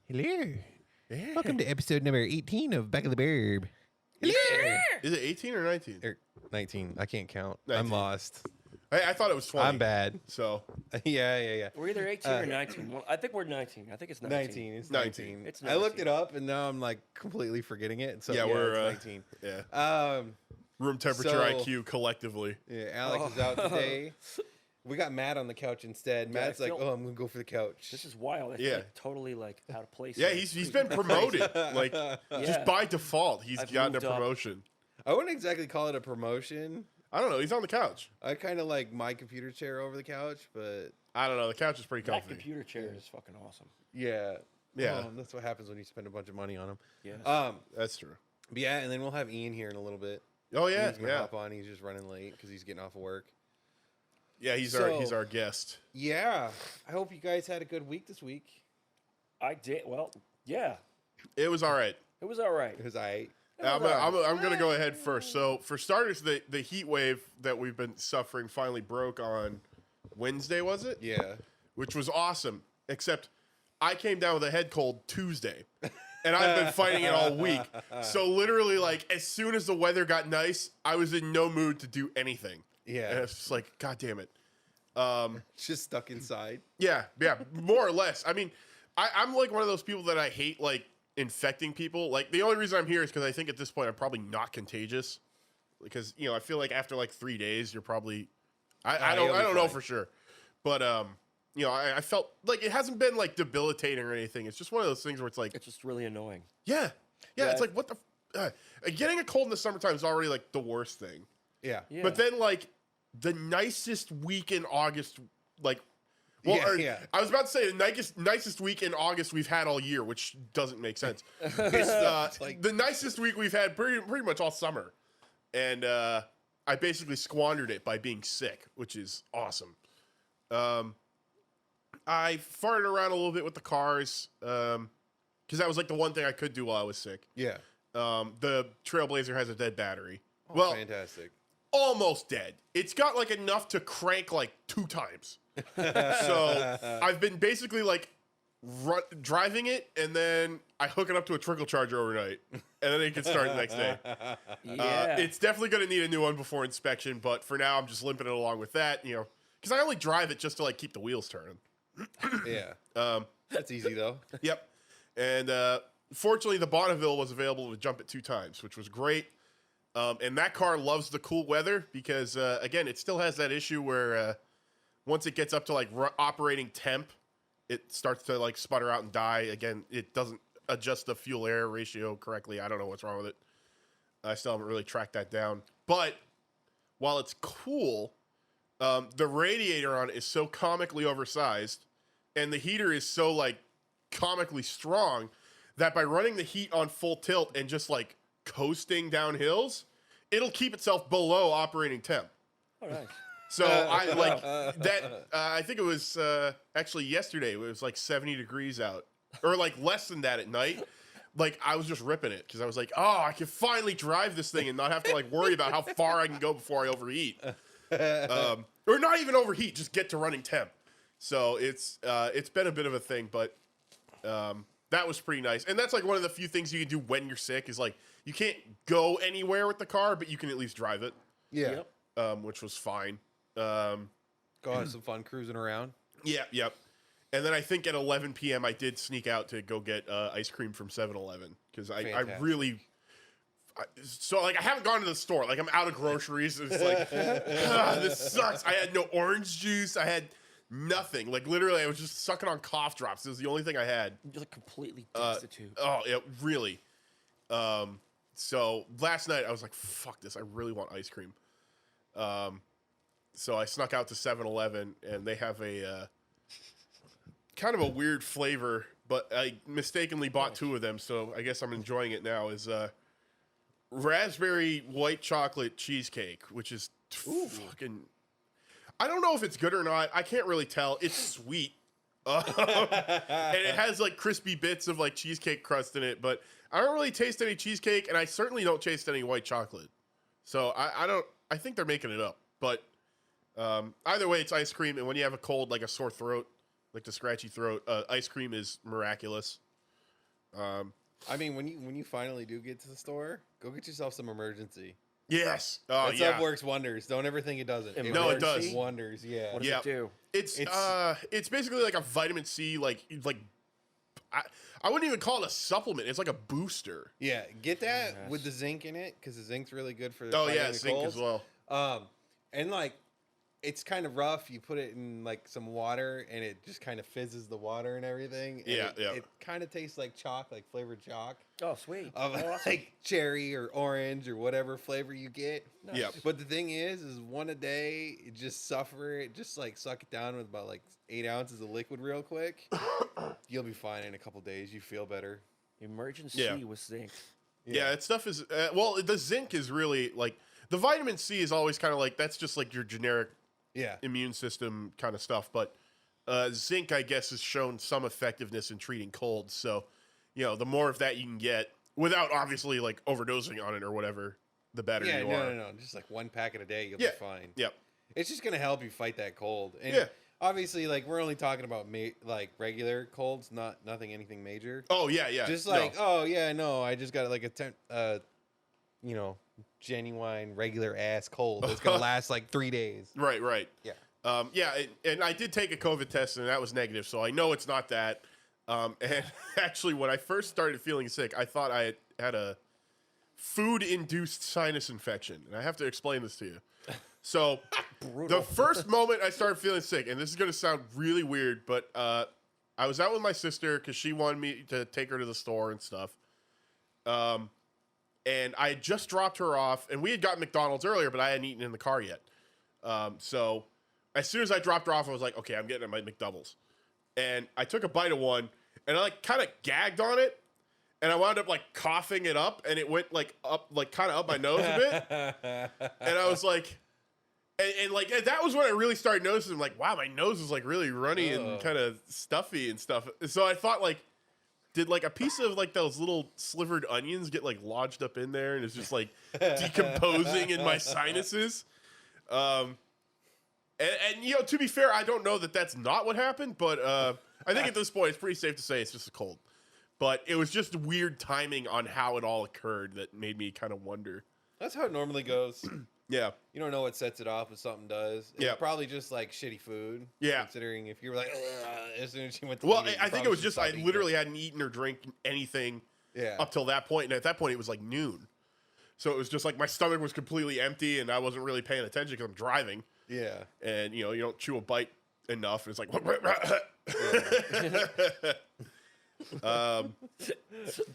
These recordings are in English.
Hello. Yeah. Welcome to episode number 18 of Back of the Burb. Yeah. Is it 18 or 19? 19. I can't count. 19. I'm lost. I thought it was 20. I'm bad. So Yeah. We're either 18 or 19. Well, I think we're 19. I think it's 19. 19. It's 19. 19. It's I looked 19. it up and now I'm like completely forgetting it. So Yeah, we're, it's 19. yeah. Room temperature so- IQ collectively. Yeah, Alex is out today. We got Matt on the couch instead. Yeah, I Matt's like, feel- "Oh, I'm gonna go for the couch." This is wild. I feel Yeah. like totally like out of place. Yeah, here. he's been promoted. Like just Yeah. by default, he's I've gotten a moved up. promotion. I wouldn't exactly call it a promotion. I don't know. He's on the couch. I kind of like my computer chair over the couch, but I don't know. The couch is pretty That comfy. computer chair is fucking awesome. yeah, Yeah. that's what happens when you spend a bunch of money on them. Yeah. That's true. But yeah, and then we'll have Ian here in a little bit. Oh yeah, Ian's gonna yeah, hop on. He's just running late because he's getting off of work. yeah. He's So- our guest. Yeah, I hope you guys had a good week this week. I did. Well, yeah. It was all right. It was all right. Because I I'm going to go ahead first. So, for starters, the heat wave that we've been suffering finally broke on Wednesday, was it? yeah, Which was awesome, except I came down with a head cold Tuesday, and I've been fighting it all week. So, literally, like, as soon as the weather got nice, I was in no mood to do anything. And yeah, it's just like, God damn it. just stuck inside. Yeah, more or less. I mean, I'm like one of those people that I hate, like, infecting people. Like, the only reason I'm here is because I think at this point I'm probably not contagious. Because, you know, I feel like after like 3 days, you're probably, I you'll don't be know fine. for sure. But, you know, I felt like it hasn't been like debilitating or anything. It's just one of those things where it's like, It's just really annoying. yeah, Yeah. it's like, what the, getting a cold in the summertime is already like the worst thing. Yeah, Yeah. But then, like, the nicest week in August, like, well, Yeah. I was about to say the nicest week in August we've had all year, which doesn't make sense. It's like- the nicest week we've had pretty much all summer. And I basically squandered it by being sick, which is awesome. I farted around a little bit with the cars because that was like the one thing I could do while I was sick. yeah. The Trailblazer has a dead battery. Oh, well, fantastic. almost dead. It's got like enough to crank like 2 times. So I've been basically like driving it, and then I hook it up to a trickle charger overnight, and then it can start the next day. Yeah. It's definitely going to need a new one before inspection, but for now I'm just limping it along with that, you know, because I only drive it just to like keep the wheels turning. Yeah, that's easy though. Yep. And fortunately, the Bonneville was available to jump it 2 times, which was great. And that car loves the cool weather because, again, it still has that issue where once it gets up to like operating temp, it starts to like sputter out and die. Again, it doesn't adjust the fuel air ratio correctly. I don't know what's wrong with it. I still haven't really tracked that down. But while it's cool, the radiator on it is so comically oversized, and the heater is so like comically strong that by running the heat on full tilt and just like coasting down hills, it'll keep itself below operating temp. Oh, nice. So I like that. I think it was actually yesterday. It was like 70 degrees out, or like less than that at night. Like I was just ripping it because I was like, oh, I can finally drive this thing and not have to like worry about how far I can go before I overheat, or not even overheat, just get to running temp. So it's been a bit of a thing, but that was pretty nice. And that's like one of the few things you can do when you're sick is like you can't go anywhere with the car, but you can at least drive it, Yeah, Yep. which was fine. go have some fun cruising around. Yep. And then I think at 11 p.m. I did sneak out to go get ice cream from 7-Eleven because I really. So like I haven't gone to the store. Like I'm out of groceries. It's like this sucks. I had no orange juice. I had nothing. Like literally, I was just sucking on cough drops. It was the only thing I had. You're like completely destitute. Oh yeah, really. So last night I was like, fuck this. I really want ice cream. So I snuck out to 7-Eleven and they have a kind of a weird flavor, but I mistakenly bought 2 of them. So I guess I'm enjoying it now. Is raspberry white chocolate cheesecake, which is fucking. I don't know if it's good or not. I can't really tell. It's sweet. And it has like crispy bits of like cheesecake crust in it, but I don't really taste any cheesecake, and I certainly don't taste any white chocolate. So I don't. I think they're making it up. But either way, it's ice cream. And when you have a cold, like a sore throat, like the scratchy throat, ice cream is miraculous. I mean, when you finally do get to the store, go get yourself some emergency. Yes. Oh, That yeah. stuff works wonders. Don't ever think it doesn't. No, it does. Emergency? Wonders. Yeah. What does Yeah. it do? It's basically like a vitamin C, like I wouldn't even call it a supplement. It's like a booster. Yeah. Get that Yes. with the zinc in it because the zinc's really good for. Oh fighting yeah, the zinc colds. as well. And like, it's kind of rough. You put it in like some water, and it just kind of fizzes the water and everything. And Yeah, yeah. It kind of tastes like chalk, like flavored chalk, Oh, sweet. of Awesome. like cherry or orange or whatever flavor you get. Nice. Yep. But the thing is one a day. You just suffer it. Just like suck it down with about like 8 ounces of liquid real quick. You'll be fine in a couple days. You feel better. Emergency Yeah. with zinc. Yeah, that stuff is well. The zinc is really like the vitamin C is always kind of like that's just like your generic Yeah. immune system kind of stuff. But zinc, I guess, has shown some effectiveness in treating colds. So, the more of that you can get without obviously like overdosing on it or whatever, the better Yeah. you No. are. No. No. Just like one packet a day, you'll Yeah. be fine. Yep. It's just gonna help you fight that cold. And Yeah. obviously, like we're only talking about like regular colds, anything major. Oh yeah, yeah. Just No. like, oh yeah, no, I just got like genuine regular ass cold that's gonna last like 3 days. Right, right. Yeah. And I did take a COVID test and that was negative, so I know it's not that. And actually, when I first started feeling sick, I thought I had a food-induced sinus infection, and I have to explain this to you. So, the first moment I started feeling sick, and this is going to sound really weird, but I was out with my sister because she wanted me to take her to the store and stuff. And I had just dropped her off, and we had got McDonald's earlier, but I hadn't eaten in the car yet. So as soon as I dropped her off, I was like, okay, I'm getting my McDoubles. And I took a bite of one, and I like kind of gagged on it, and I wound up like coughing it up, and it went like up, like kind of up my nose a bit. And I was like, and like that was when I really started noticing, I'm like, wow, my nose is like really runny and kind of stuffy and stuff. So I thought like, did like a piece of like those little slivered onions get like lodged up in there and it's just like decomposing in my sinuses? And to be fair, I don't know that that's not what happened, but I think at this point it's pretty safe to say it's just a cold. But it was just weird timing on how it all occurred that made me kind of wonder. That's how it normally goes. Yeah. You don't know what sets it off, but something does. It's Yeah. probably just like shitty food. Yeah. Considering if you were like, as soon as you went to Well, eat it, I you think it probably was should just stop I eating literally it. hadn't eaten or drank anything Yeah. up till that point, and at that point it was like noon. So it was just like my stomach was completely empty, and I wasn't really paying attention because I'm driving. Yeah. And you don't chew a bite enough. And it's like,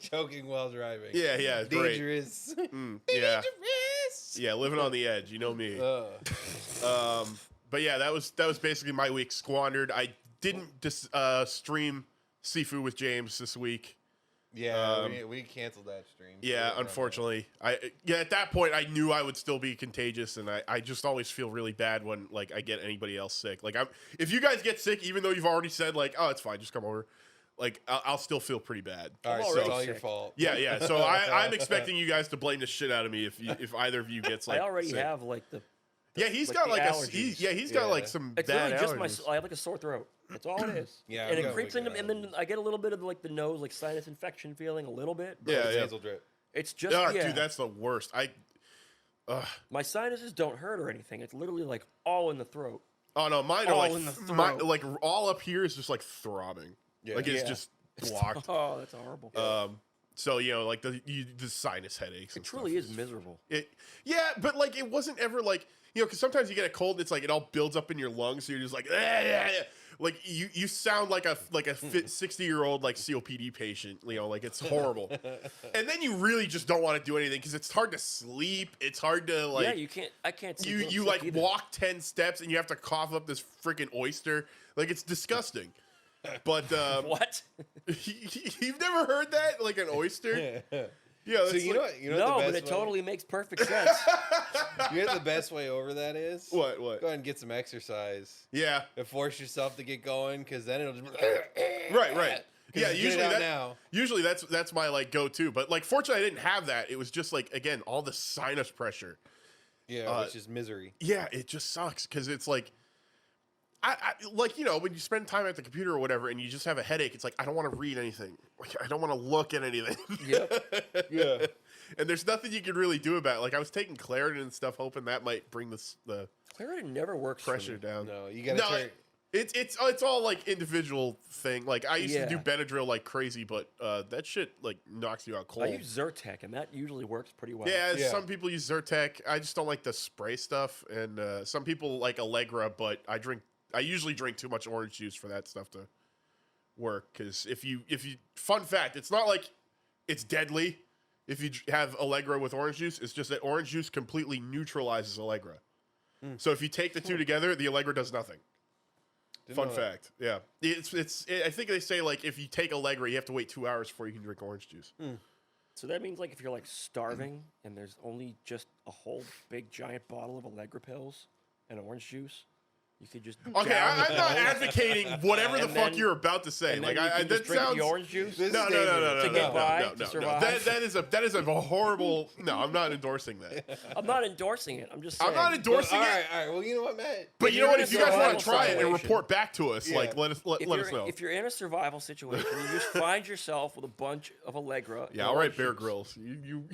Choking while driving. yeah, it's great. Dangerous. Yeah, Dangerous. yeah, living on the edge. You know me. But yeah, that was basically my week squandered. I didn't stream Sifu with James this week. Yeah, we canceled that stream. Yeah, unfortunately. At that point I knew I would still be contagious, and I just always feel really bad when like I get anybody else sick. Like if you guys get sick, even though you've already said like, oh, it's fine, just come over. Like I'll still feel pretty bad. All right, I'm so it's already all your sick. fault. Yeah. So I'm expecting you guys to blame the shit out of me if either of you gets like. I already sick. have like the. Yeah, he's like got the like allergies. he's got Yeah. like some It's bad literally just allergies. I have like a sore throat. That's all it is. Yeah, and we it got creeps like into, and then I get a little bit of like the nose, like sinus infection feeling a little bit. But Yeah, yeah. Nasal drip. It's just Oh, yeah. dude, that's the worst. My sinuses don't hurt or anything. It's literally like all in the throat. Oh no, mine are All like in the my, throat. like all up here is just like throbbing. Yeah. Like it's Yeah. just blocked. Oh, that's horrible. So like the sinus headaches. it and truly stuff. is miserable. Yeah, but like it wasn't ever like because sometimes you get a cold, it's like it all builds up in your lungs, so you're just like like you sound like a fit 60-year-old like COPD patient, like it's horrible. And then you really just don't want to do anything because it's hard to sleep. It's hard to like Yeah, you can't. I can't. See you like walk 10 steps and you have to cough up this freaking oyster. Like it's disgusting. But What? you've never heard that, like an oyster? Yeah, So that's you know what? You know No, what the but best it way, totally makes perfect sense. You know what the best way over that is? What? Go ahead and get some exercise Yeah, and force yourself to get going, because then it'll just. right. Yeah, Get it usually out now. usually that's my like go-to. But like, fortunately, I didn't have that. It was just like again all the sinus pressure. Yeah, which is misery. Yeah, it just sucks because it's like, I like, you know, when you spend time at the computer or whatever and you just have a headache, it's like, I don't want to read anything. Like, I don't want to look at anything. Yep. Yeah. And there's nothing you can really do about it. Like, I was taking Claritin and stuff, hoping that might bring the Claritin never works. pressure down. No, you gotta turn. It's all like individual thing. Like, I used to do Yeah. Benadryl like crazy, but that shit like knocks you out cold. I use Zyrtec, and that usually works pretty well. Yeah, Yeah. some people use Zyrtec. I just don't like the spray stuff, and some people like Allegra, but I usually drink too much orange juice for that stuff to work. Because if you, fun fact, it's not like it's deadly if you have Allegra with orange juice. It's just that orange juice completely neutralizes Allegra. So if you take the two together, the Allegra does nothing. Fun fact, yeah. I think they say like if you take Allegra, you have to wait 2 hours before you can drink orange juice. So that means like if you're like starving and there's only just a whole big giant bottle of Allegra pills and orange juice, you could just Okay, I'm not advocating whatever the And fuck then- you're about to say. and Like, then you can that just drink sounds the orange juice. This- no. To get by, to No. survive. That is a horrible. No, I'm not endorsing that. I'm not endorsing it. I'm just I'm saying. not All endorsing right, it. all right. Well, you know what, Matt? But you know what? in If a you guys want to survival try it and situation- report back to us, Yeah. like let us if know. If you're in a survival situation, you just find yourself with a bunch of Allegra. Yeah, and all right, orange Bear juice. Grylls. You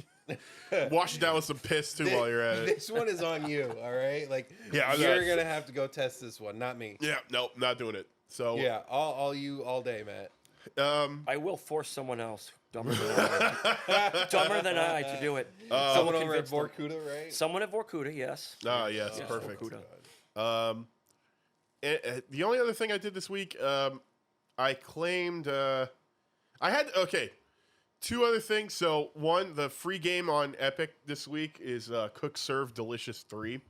wash it down with some piss too while you're at it. This one is on you, all right? Like, Yeah, I'm you're not- gonna have to go test this one, not me. Yeah, no, not doing it. So Yeah, all you all day, Matt. I will force someone else dumber than I to do it. Someone over at convince them. Vorkuta, right? Someone at Vorkuta, yes. yes, Yes, perfect. Vorkuta. The only other thing I did this week, I claimed I had two other things. So one, the free game on Epic this week is Cook Serve Delicious 3,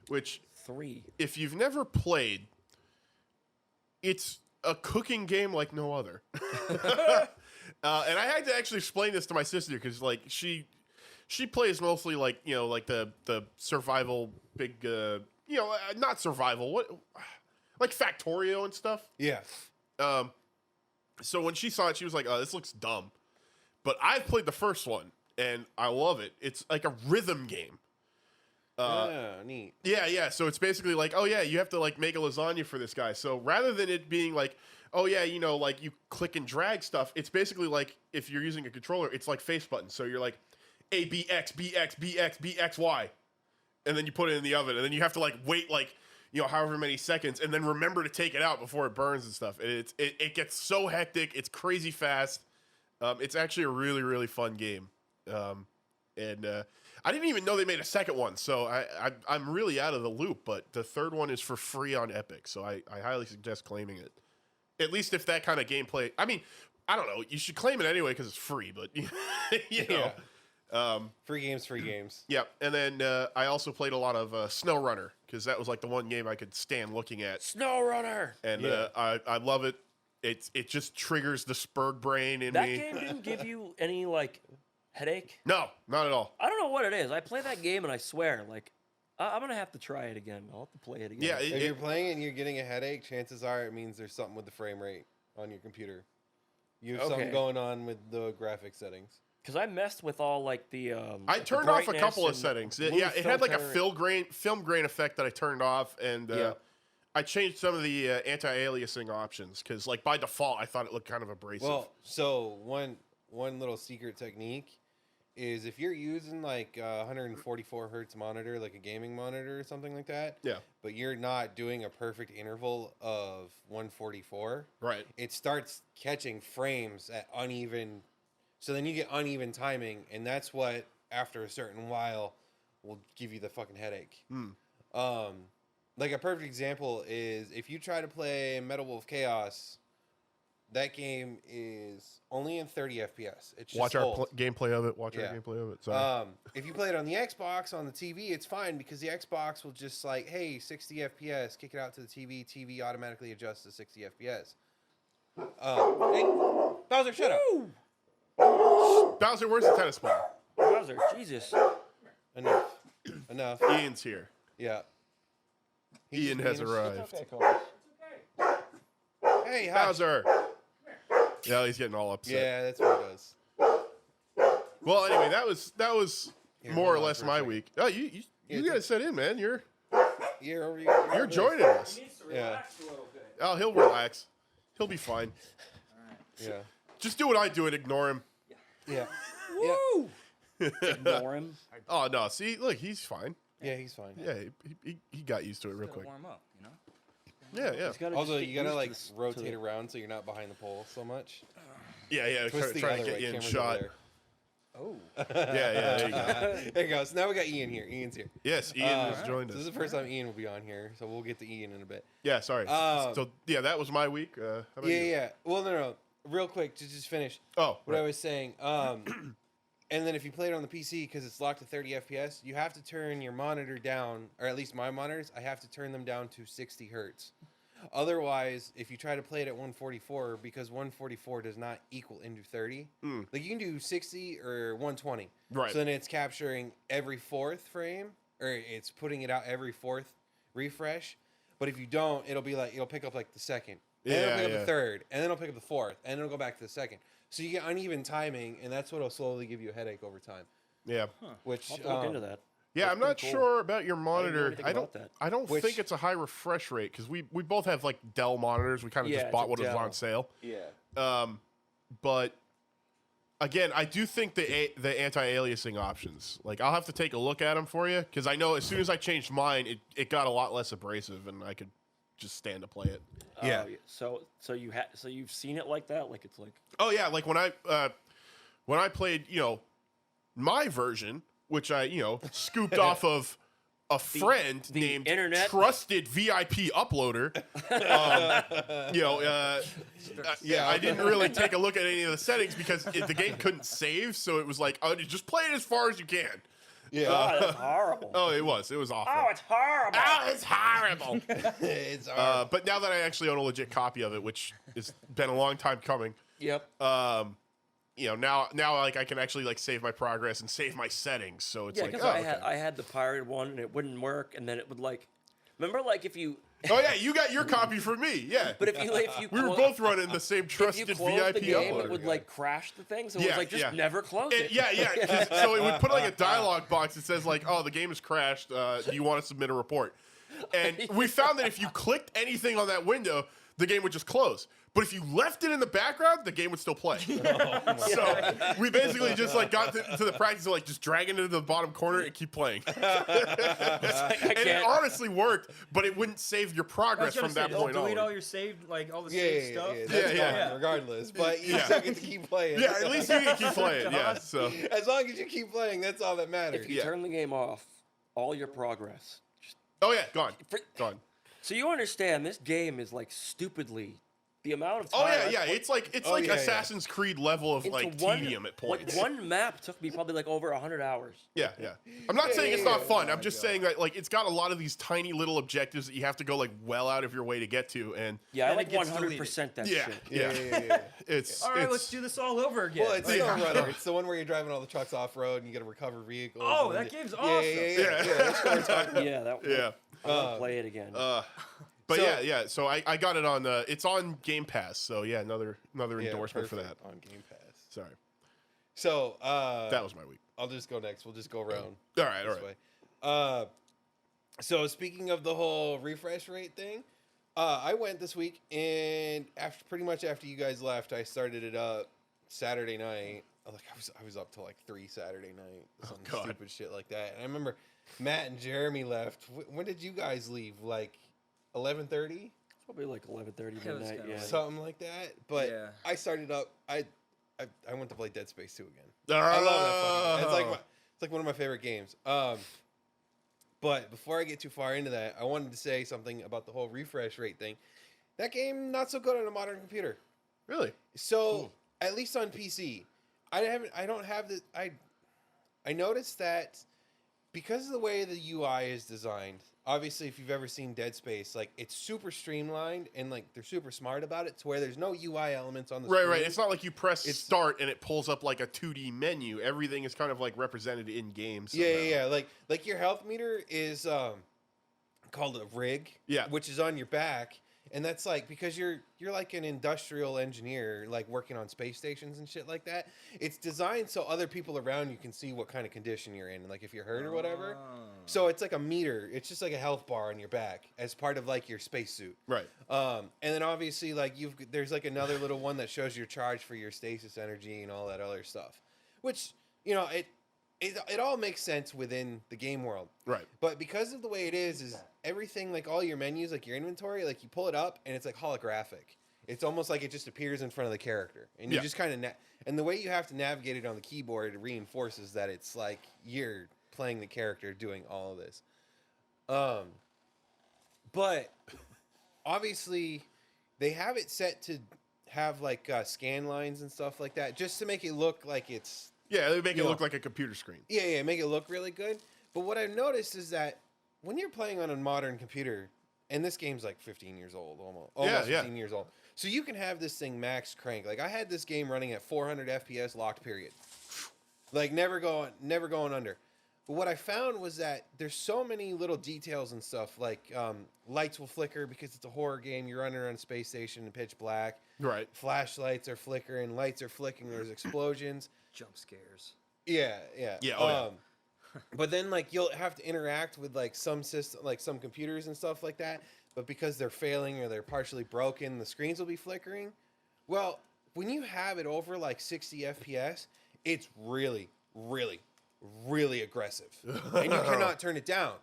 which 3. if you've never played, it's a cooking game like no other. And I had to actually explain this to my sister because like she plays mostly like, you know, like the survival big not survival, what like Factorio and stuff. Yeah. So when she saw it, she was like, "Oh, this looks dumb." But I've played the first one and I love it. It's like a rhythm game. Neat. Yeah. So it's basically like, oh yeah, you have to like make a lasagna for this guy. So rather than it being like, oh yeah, you know, like you click and drag stuff, it's basically like if you're using a controller, it's like face buttons. So you're like A B X B X B X B X Y, and then you put it in the oven, and then you have to like wait like, you know, however many seconds, and then remember to take it out before it burns and stuff. And it gets so hectic. It's crazy fast. It's actually a really, really fun game. And I didn't even know they made a second one, so I'm really out of the loop. But the third one is for free on Epic, so I highly suggest claiming it. At least if that kind of gameplay. I mean, I don't know. You should claim it anyway because it's free. But you know, Free games. yeah. And then I also played a lot of SnowRunner because that was like the one game I could stand looking at. SnowRunner. And Yeah. I love it. It just triggers the Spurg brain in That me. game didn't give you any like headache. No, not at all. I don't know what it is. I play that game and I swear, like, I'm gonna have to try it again. I'll have to play it again. Yeah, If you're playing it and you're getting a headache, chances are it means there's something with the frame rate on your computer. You have something Okay. going on with the graphic settings. Because I messed with all like the. I the turned off a brightness couple of and settings. blue Yeah, it had like a filter. film grain effect that I turned off, and Yeah. I changed some of the anti-aliasing options because, like, by default, I thought it looked kind of abrasive. Well, so one little secret technique is if you're using like 144 hertz monitor, like a gaming monitor or something like that, yeah, but you're not doing a perfect interval of 144, right. it starts catching frames at uneven. So then you get uneven timing, and that's what, after a certain while, will give you the fucking headache. Like a perfect example is if you try to play Metal Wolf Chaos, that game is only in 30 FPS. It's just Watch our old. gameplay of it. Watch Yeah. our gameplay of it. Sorry. If you play it on the Xbox, on the TV, it's fine because the Xbox will just like, hey, 60 FPS, kick it out to the TV. TV automatically adjusts to 60 FPS. Hey, Bowser, shut up. Bowser, where's the tennis ball? Bowser, Jesus. Enough. Ian's here. Yeah. Ian has arrived. Hey, hi. Bowser. Yeah, he's getting all upset. Yeah, that's what it does. Well, anyway, that was Here, more or hold on less for a my second. week. Oh, you You gotta set in, man. You're you're joining us. He needs to relax a little bit. Oh, he'll relax. He'll be fine. Yeah. Just do what I do and ignore him. Yeah. Woo! Ignore him. Oh no, see, look, he's fine. Yeah, he's fine. Yeah, he got used to it real quick. Warm up, you know. Yeah. Also, you gotta like rotate around so you're not behind the pole so much. Yeah. Twist the Trying to other get way. you in Camera's shot. over there. Oh. Yeah. There you go. There you go. So now we got Ian here. Ian's here. Yes, Ian has joined This us. is the first time Ian will be on here, so we'll get to Ian in a bit. Yeah, sorry. So yeah, that was my week. How about you? Yeah. Well, no. Real quick, to just finish Oh, what I right. was saying. And then if you play it on the PC, because it's locked to 30 FPS, you have to turn your monitor down, or at least my monitors, I have to turn them down to 60 hertz. Otherwise, if you try to play it at 144, because 144 does not equal into 30, like you can do 60 or 120. Right. So then it's capturing every fourth frame, or it's putting it out every fourth refresh. But if you don't, it'll pick up like the second, and then it'll pick up the third, and then it'll pick up the fourth, and then it'll go back to the second. So you get uneven timing, and that's what'll slowly give you a headache over time. Yeah. Which I'll have to look into that. Yeah, I'm not pretty sure about your know monitor. anything I don't. about that. I don't Which- think it's a high refresh rate because we both have like Dell monitors. We kind of Yeah, just it's bought a what was Dell. on sale. Yeah. But again, I do think the anti-aliasing options. Like I'll have to take a look at them for you because I know as soon as I changed mine, it got a lot less abrasive and I could just stand to play it. Yeah. So you've seen it like that? Like it's like Oh yeah, like when I played, my version, which I scooped off of a friend the named internet? Trusted VIP Uploader. Yeah, I didn't really take a look at any of the settings because the game couldn't save, so it was like, oh, just play it as far as you can. Yeah. oh, that's horrible. Oh, it was awful. Oh, it's horrible. Oh, it's horrible. It's But now that I actually own a legit copy of it, which has been a long time coming, Yep. now like I can actually like save my progress and save my settings. So it's Yeah, like, because oh, I had the pirated one and it wouldn't work, and then it would like, remember like if you, oh yeah, you got your copy from me. Yeah, but if you we were both running the same if Trusted you closed VIP the game, uploader. it would like crash the thing, so it Yeah, was like just yeah. never close it. Yeah. So it would put like a dialogue box that says like, "Oh, the game has crashed. Do you want to submit a report?" And we found that if you clicked anything on that window, the game would just close. But if you left it in the background, the game would still play. So we basically just like got to the practice of like just dragging it to the bottom corner and keep playing. I And it can't. honestly worked, but it wouldn't save your progress from that point delete all on. your saved, like all the Yeah, saved stuff. That's Yeah. gone regardless. But you Yeah. still get to keep playing. Yeah, at least you can keep playing. Yeah, so As long as you keep playing, that's all that matters. If you Yeah. turn the game off, all your progress. oh yeah, gone. For- So you understand this game is like stupidly the amount of time. Oh I yeah. put It's like Oh, yeah, yeah. Assassin's Creed level of into like one- tedium at like, points. one map took me probably like over 100 hours. Yeah. I'm not saying it's not yeah. fun. I'm just saying that like it's got a lot of these tiny little objectives that you have to go like well out of your way to get to, and Yeah, I Then it like gets 100% that yeah, shit. yeah. It's All right, it's, let's do this all over again. Well, it's Like, no runner. It's the one where you're driving all the trucks off road and you got to recover vehicles. Oh, and that then- game's Yeah, awesome. Yeah. That's what we're talking about. Yeah, that. yeah. I want to play it again. But So- yeah. So I got it on. It's on Game Pass. So yeah, another endorsement for that. perfect on Game Pass. Sorry, So that was my week. I'll just go next. We'll just go around. All right, this way. So speaking of the whole refresh rate thing, I went this week and pretty much after you guys left, I started it up Saturday night. Like I was up till like 3 Saturday night, some God. stupid shit like that. And I remember Matt and Jeremy left. When did you guys leave? Like 11:30, Probably like 11:30 It was midnight. kinda Yeah. late. something like that. But Yeah. I started up. I went to play Dead Space 2 again. I love that fucking game. It's like one of my favorite games. But before I get too far into that, I wanted to say something about the whole refresh rate thing. That game not so good on a modern computer. Really? So at least on PC, I don't have the I noticed that because of the way the UI is designed. Obviously, if you've ever seen Dead Space, like it's super streamlined and like they're super smart about it to where there's no UI elements on the screen. Right. It's not like you press It's- start and it pulls up like a 2D menu. Everything is kind of like represented in game. Yeah. Like your health meter is called a rig. Yeah. Which is on your back, And that's like because you're like an industrial engineer, like working on space stations and shit like that. It's designed so other people around you can see what kind of condition you're in, like if you're hurt or whatever. So it's like a meter. It's just like a health bar on your back as part of like your spacesuit. Right. And then obviously like there's like another little one that shows your charge for your stasis energy and all that other stuff, which it all makes sense within the game world. Right. But because of the way it is everything, like all your menus, like your inventory, like you pull it up and it's like holographic. It's almost like it just appears in front of the character. And you just kind of, and the way you have to navigate it on the keyboard reinforces that it's like you're playing the character doing all of this. But obviously they have it set to have like scan lines and stuff like that just to make it look like it's, yeah, they make it look like a computer screen. Yeah, make it look really good. But what I've noticed is that when you're playing on a modern computer, and this game's like 15 years old, almost 15 years old, so you can have this thing max crank. Like I had this game running at 400 FPS locked period, like never going under. But what I found was that there's so many little details and stuff, like lights will flicker because it's a horror game. You're running around a space station in pitch black. Right. Flashlights are flickering, lights are flicking. There's explosions. Jump scares. Yeah. Yeah. But then like you'll have to interact with like some system, like some computers and stuff like that. But because they're failing or they're partially broken, the screens will be flickering. Well, when you have it over like 60 FPS, it's really, really, really aggressive, and you cannot turn it down.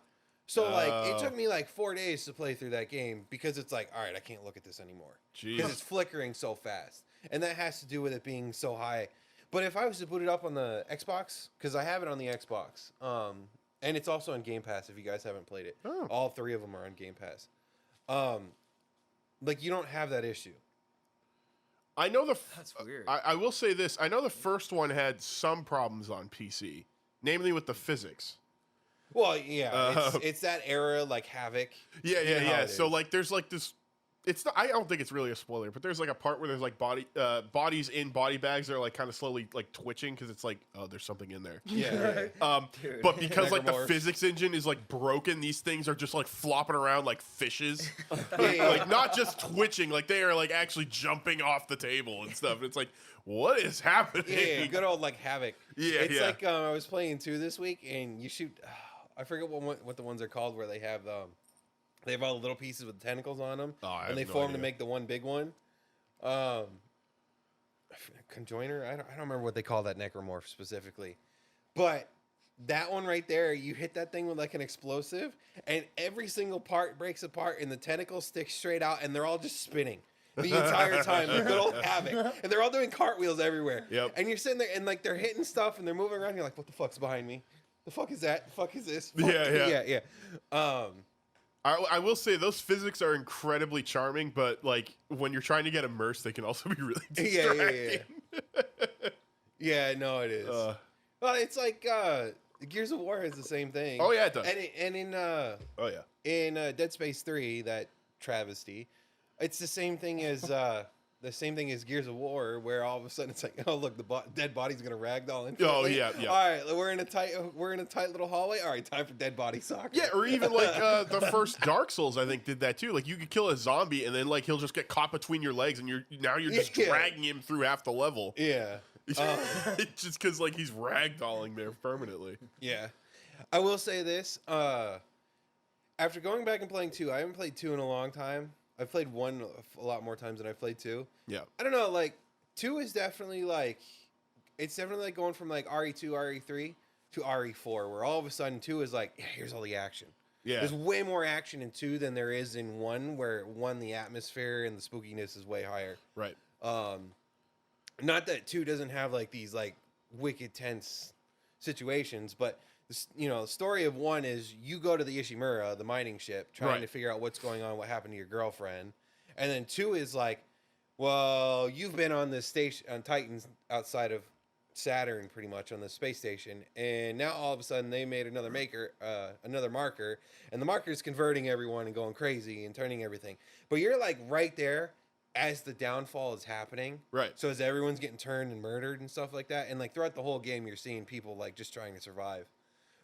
So like it took me like 4 days to play through that game because it's like, all right, I can't look at this anymore because it's flickering so fast, and that has to do with it being so high. But if I was to boot it up on the Xbox, because I have it on the Xbox, and it's also on Game Pass if you guys haven't played it. Oh. All 3 of them are on Game Pass. Like you don't have that issue. I know That's weird. I will say this. I know the first one had some problems on PC, namely with the physics. Well, yeah, it's that era like Havoc. Yeah, You know how it So is. like, there's like this. It's not, I don't think it's really a spoiler, but there's like a part where there's like bodies in body bags that are like kind of slowly like twitching because it's like, oh, there's something in there. Yeah. Dude. But because like the Necromorphs. physics engine is like broken, these things are just like flopping around like fishes. Yeah. Like not just twitching, like they are like actually jumping off the table and stuff. It's like, what is happening? Yeah, good old like Havoc. Yeah, it's yeah. like I was playing 2 this week, and you shoot. I forget what the ones are called where they have all the little pieces with tentacles on them, Oh, I and have they no form idea. to make the one big one. Conjoiner. I don't remember what they call that necromorph specifically, but that one right there, you hit that thing with like an explosive, and every single part breaks apart, and the tentacles stick straight out, and they're all just spinning the entire time. Like good old Havoc, and they're all doing cartwheels everywhere. Yep. And you're sitting there, and like they're hitting stuff, and they're moving around. And you're like, what the fuck's behind me? The fuck is that? The fuck is this? Fuck. Yeah. Yeah. I will say those physics are incredibly charming, but like when you're trying to get immersed, they can also be really distracting. Yeah, no, it is. Well, it's like Gears of War is the same thing. Oh yeah, it does. And in Oh yeah. in Dead Space 3, that travesty, it's the same thing as Gears of War, where all of a sudden it's like, oh look, the dead body's gonna ragdoll in. Oh, yeah. All right, we're in a tight little hallway. All right, time for dead body soccer. Yeah, or even like the first Dark Souls, I think did that too. Like you could kill a zombie and then like he'll just get caught between your legs, and you're just Yeah. dragging him through half the level. Yeah. It's just because like he's ragdolling there permanently. Yeah. I will say this. After going back and playing 2, I haven't played 2 in a long time. I've played 1 a lot more times than I've played 2. Yeah. I don't know, like 2 is definitely like like going from like RE2, RE3 to RE4, where all of a sudden 2 is like, yeah, here's all the action. Yeah. There's way more action in 2 than there is in 1, where 1, the atmosphere and the spookiness is way higher. Right. Not that 2 doesn't have like these like wicked tense situations, but the story of 1 is you go to the Ishimura, the mining ship, trying to figure out what's going on, what happened to your girlfriend, and then 2 is like, well, you've been on this station on Titan's outside of Saturn, pretty much on the space station, and now all of a sudden they made another marker, and the marker's converting everyone and going crazy and turning everything, but you're like right there as the downfall is happening. Right. So as everyone's getting turned and murdered and stuff like that, and like throughout the whole game, you're seeing people like just trying to survive.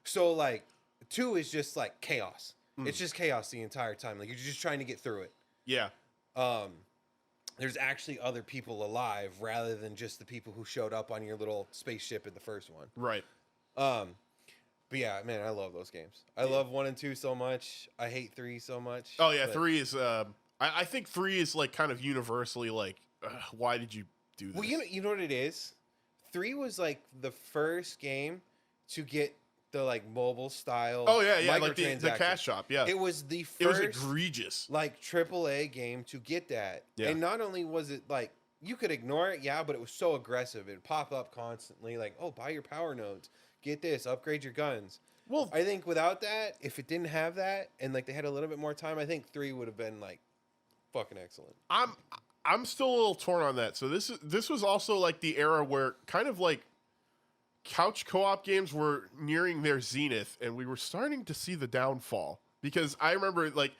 So like 2 is just like chaos. It's just chaos the entire time. Like you're just trying to get through it. Yeah. there's actually other people alive rather than just the people who showed up on your little spaceship in the first one. Right. But yeah, man, I love those games. I love 1 and 2 so much. I hate 3 so much. Oh yeah, but 3 is. I think 3 is like kind of universally like, why did you do this? Well, you know what it is? 3 was like the first game to get the like mobile style. Oh yeah, like the microtransactions. cash shop. Yeah, It was the first. it was egregious. Like AAA game to get that. Yeah. And not only was it like you could ignore it, yeah, but it was so aggressive. It'd pop up constantly, like, oh, buy your power nodes, get this, upgrade your guns. Well, I think without that, if it didn't have that, and like they had a little bit more time, I think 3 would have been like fucking excellent. I'm still a little torn on that. So this was also like the era where kind of like couch co-op games were nearing their zenith, and we were starting to see the downfall. Because I remember like,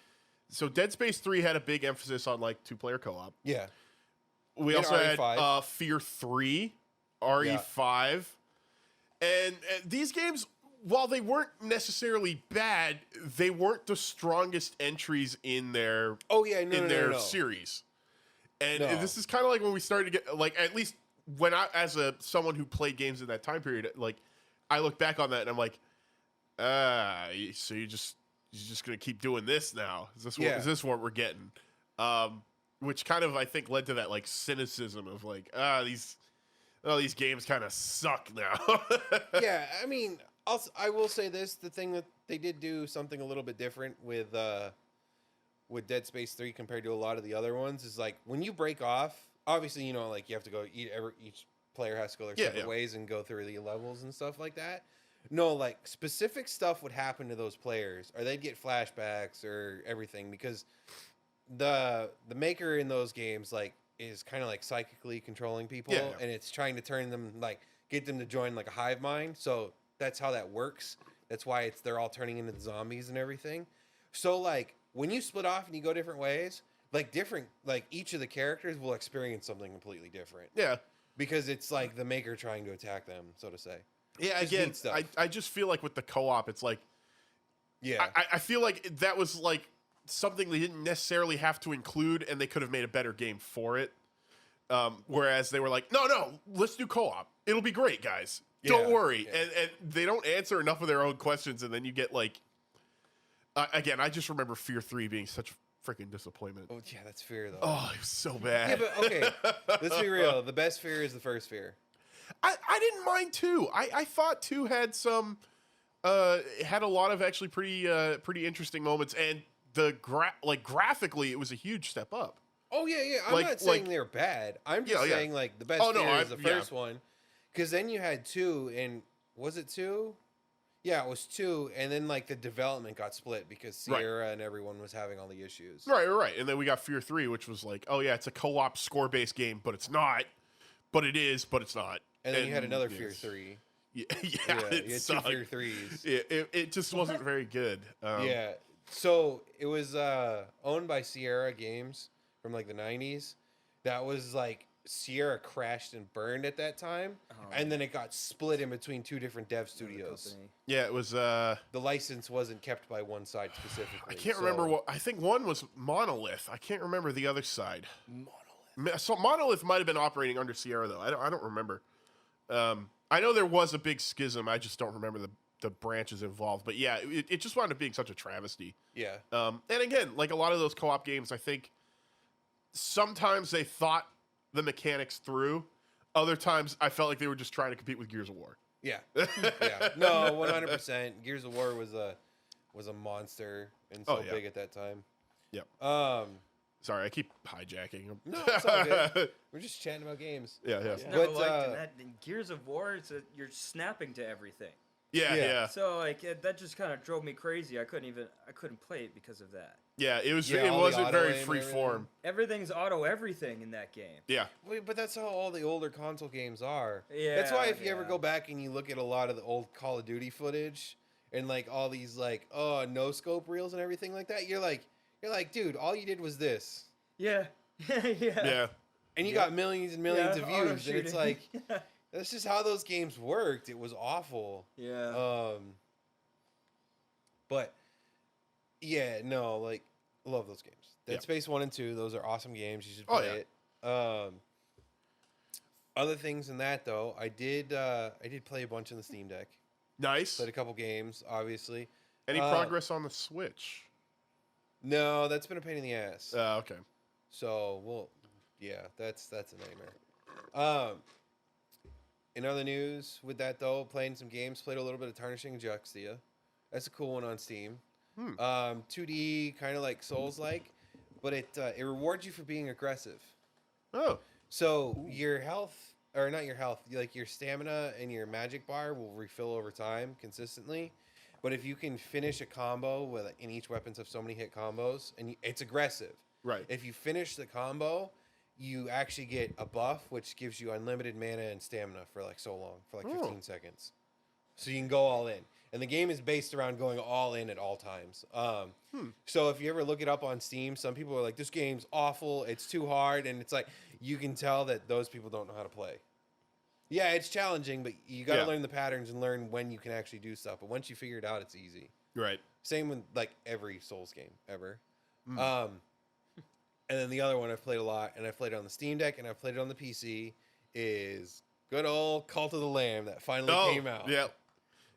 so Dead Space 3 had a big emphasis on like 2-player co-op. Yeah. We And also RE5. had Fear 3, RE5, and these games, while they weren't necessarily bad, they weren't the strongest entries in their series. And this is kind of like when we started to get like, at least when I, as someone who played games in that time period, like I look back on that and I'm like, so you're just gonna keep doing this now? Is this what we're getting? Which kind of, I think, led to that like cynicism of like, these games kind of suck now. Yeah, I mean, I will say this: the thing that they did do something a little bit different with Dead Space 3 compared to a lot of the other ones is like when you break off. Obviously, you know, like you have to go. Each player has to go their separate ways and go through the levels and stuff like that. No, like specific stuff would happen to those players, or they'd get flashbacks or everything because the maker in those games like is kind of like psychically controlling people, and it's trying to turn them like get them to join like a hive mind. So that's how that works. That's why they're all turning into zombies and everything. So like when you split off and you go different ways, like each of the characters will experience something completely different. Yeah, because it's like the maker trying to attack them, so to say. Yeah, Just again, neat stuff. I just feel like with the co-op, it's like, Yeah, I feel like that was like something they didn't necessarily have to include, and they could have made a better game for it. Whereas they were like, no, let's do co-op. It'll be great, guys. Don't worry. Yeah. And they don't answer enough of their own questions, and then you get like, again, I just remember Fear 3 being such a freaking disappointment. Oh yeah, that's Fear though. Oh, it was so bad. Yeah, but okay, let's be real. The best Fear is the first Fear. I didn't mind 2. I thought 2 had some had a lot of actually pretty interesting moments, and the graphically it was a huge step up. Oh yeah. I'm not saying they're bad. I'm just saying like the best Fear is the first one, because then you had 2, and was it 2? Yeah, it was 2, and then like the development got split because Sierra and everyone was having all the issues. Right. And then we got Fear 3, which was like, oh yeah, it's a co-op score-based game, but it's not. But it is, but it's not. And then you had another Fear 3. Yeah, You it had sucked. 2 Fear 3s. It just wasn't very good. Yeah. So it was owned by Sierra Games from like the 90s. That was like Sierra crashed and burned at that time, and then it got split in between 2 different dev studios. Yeah, it was. The license wasn't kept by one side specifically. I can't remember what. I think one was Monolith. I can't remember the other side. So Monolith might have been operating under Sierra though. I don't remember. I know there was a big schism. I just don't remember the branches involved. But yeah, it just wound up being such a travesty. Yeah. And again, like a lot of those co-op games, I think sometimes they thought the mechanics through. Other times, I felt like they were just trying to compete with Gears of War. Yeah. Yeah. No, 100%. Gears of War was a monster and so big at that time. Yep. Sorry, I keep hijacking them. No, it's all good. We're just chatting about games. Yeah. Never But, liked that. In Gears of War, you're snapping to everything. Yeah. So like that just kind of drove me crazy. I couldn't play it because of that. Yeah, it was. Yeah, it all the wasn't auto very aim and free everything. form. Everything's auto everything in that game. Yeah. Wait, but that's how all the older console games are. Yeah, That's why if you ever yeah. go back and you look at a lot of the old Call of Duty footage and like all these like no scope reels and everything like that, you're like, dude, all you did was this. Yeah. Yeah. And you got millions and millions of auto views, and it's shooting. like that's just how those games worked. It was awful. Yeah. But yeah, no, like love those games. Dead Yeah. Space 1 and 2, those are awesome games. You should Oh, play it. Other things than that, though, I did play a bunch on the Steam Deck. Nice. Played a couple games, obviously. Any progress on the Switch? No, that's been a pain in the ass. Okay. So that's a nightmare. In other news, with that though, playing some games, played a little bit of Tarnishing Juxtia. That's a cool one on Steam. 2D, kind of like Souls-like, but it rewards you for being aggressive. Oh. So your health, or not your health, like your stamina and your magic bar will refill over time consistently. But if you can finish a combo and each weapons have so many hit combos, and it's aggressive. Right. If you finish the combo, you actually get a buff, which gives you unlimited mana and stamina for like so long, for like 15 seconds. So you can go all in. And the game is based around going all in at all times. So if you ever look it up on Steam, some people are like, this game's awful, it's too hard. And it's like, you can tell that those people don't know how to play. Yeah, it's challenging, but you got to learn the patterns and learn when you can actually do stuff. But once you figure it out, it's easy. Right. Same with like every Souls game ever. And then the other one I've played a lot, and I've played it on the Steam Deck, and I've played it on the PC, is good old Cult of the Lamb that finally came out. Yeah.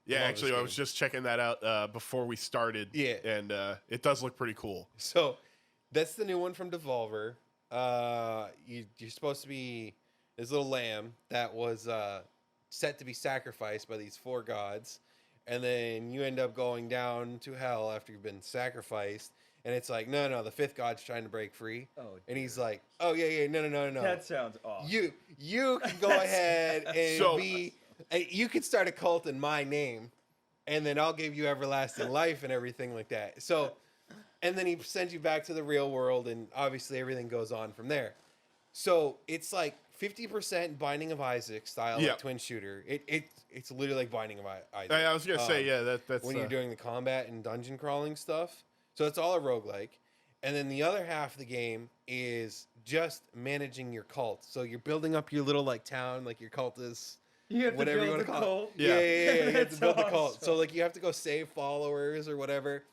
Yeah, Love actually, this I was game. just checking that out before we started. Yeah. And it does look pretty cool. So that's the new one from Devolver. You're supposed to be this little lamb that was set to be sacrificed by these 4 gods. And then you end up going down to hell after you've been sacrificed. And it's like, no, the 5th god's trying to break free. Oh, and he's like, oh, yeah, no. That sounds awesome. You can go ahead and you could start a cult in my name, and then I'll give you everlasting life and everything like that. So, and then he sends you back to the real world, and obviously everything goes on from there. So it's like 50% Binding of Isaac style, like twin shooter. It's literally like Binding of Isaac. I was gonna say, that's when you're doing the combat and dungeon crawling stuff. So it's all a roguelike. And then the other half of the game is just managing your cult. So you're building up your little like town, like your cult is You have whatever to you build want to the call cult. it. Yeah. You have to That's build the cult. awesome. So like you have to go save followers or whatever.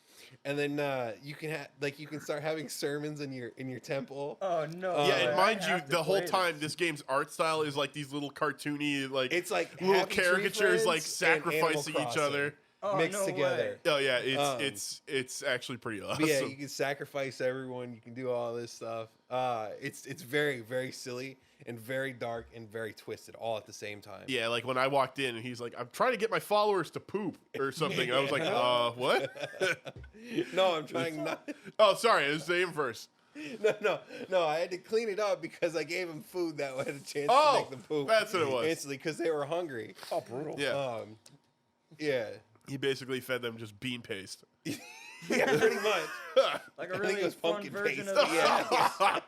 And then you can start having sermons in your temple. Oh no! Yeah, I and mind you, have to the whole play time this game's art style is like these little cartoony, like It's like little Happy Tree caricatures, like Friends and Animal sacrificing each Crossing other. Oh, mixed no together. way. Oh yeah, it's actually pretty awesome. But yeah, you can sacrifice everyone. You can do all this stuff. It's very, very silly and very dark and very twisted all at the same time. Yeah, like when I walked in and he's like, I'm trying to get my followers to poop or something. I was like, what? No, I'm trying not. Oh, sorry, it was the inverse. No. I had to clean it up because I gave them food that had a chance to Oh, make them poop. that's what it was. Instantly because they were hungry. Oh, brutal. Yeah, Yeah. he basically fed them just bean paste. Yeah, pretty much. Like I a think really it was fun pumpkin version paste. of Yeah.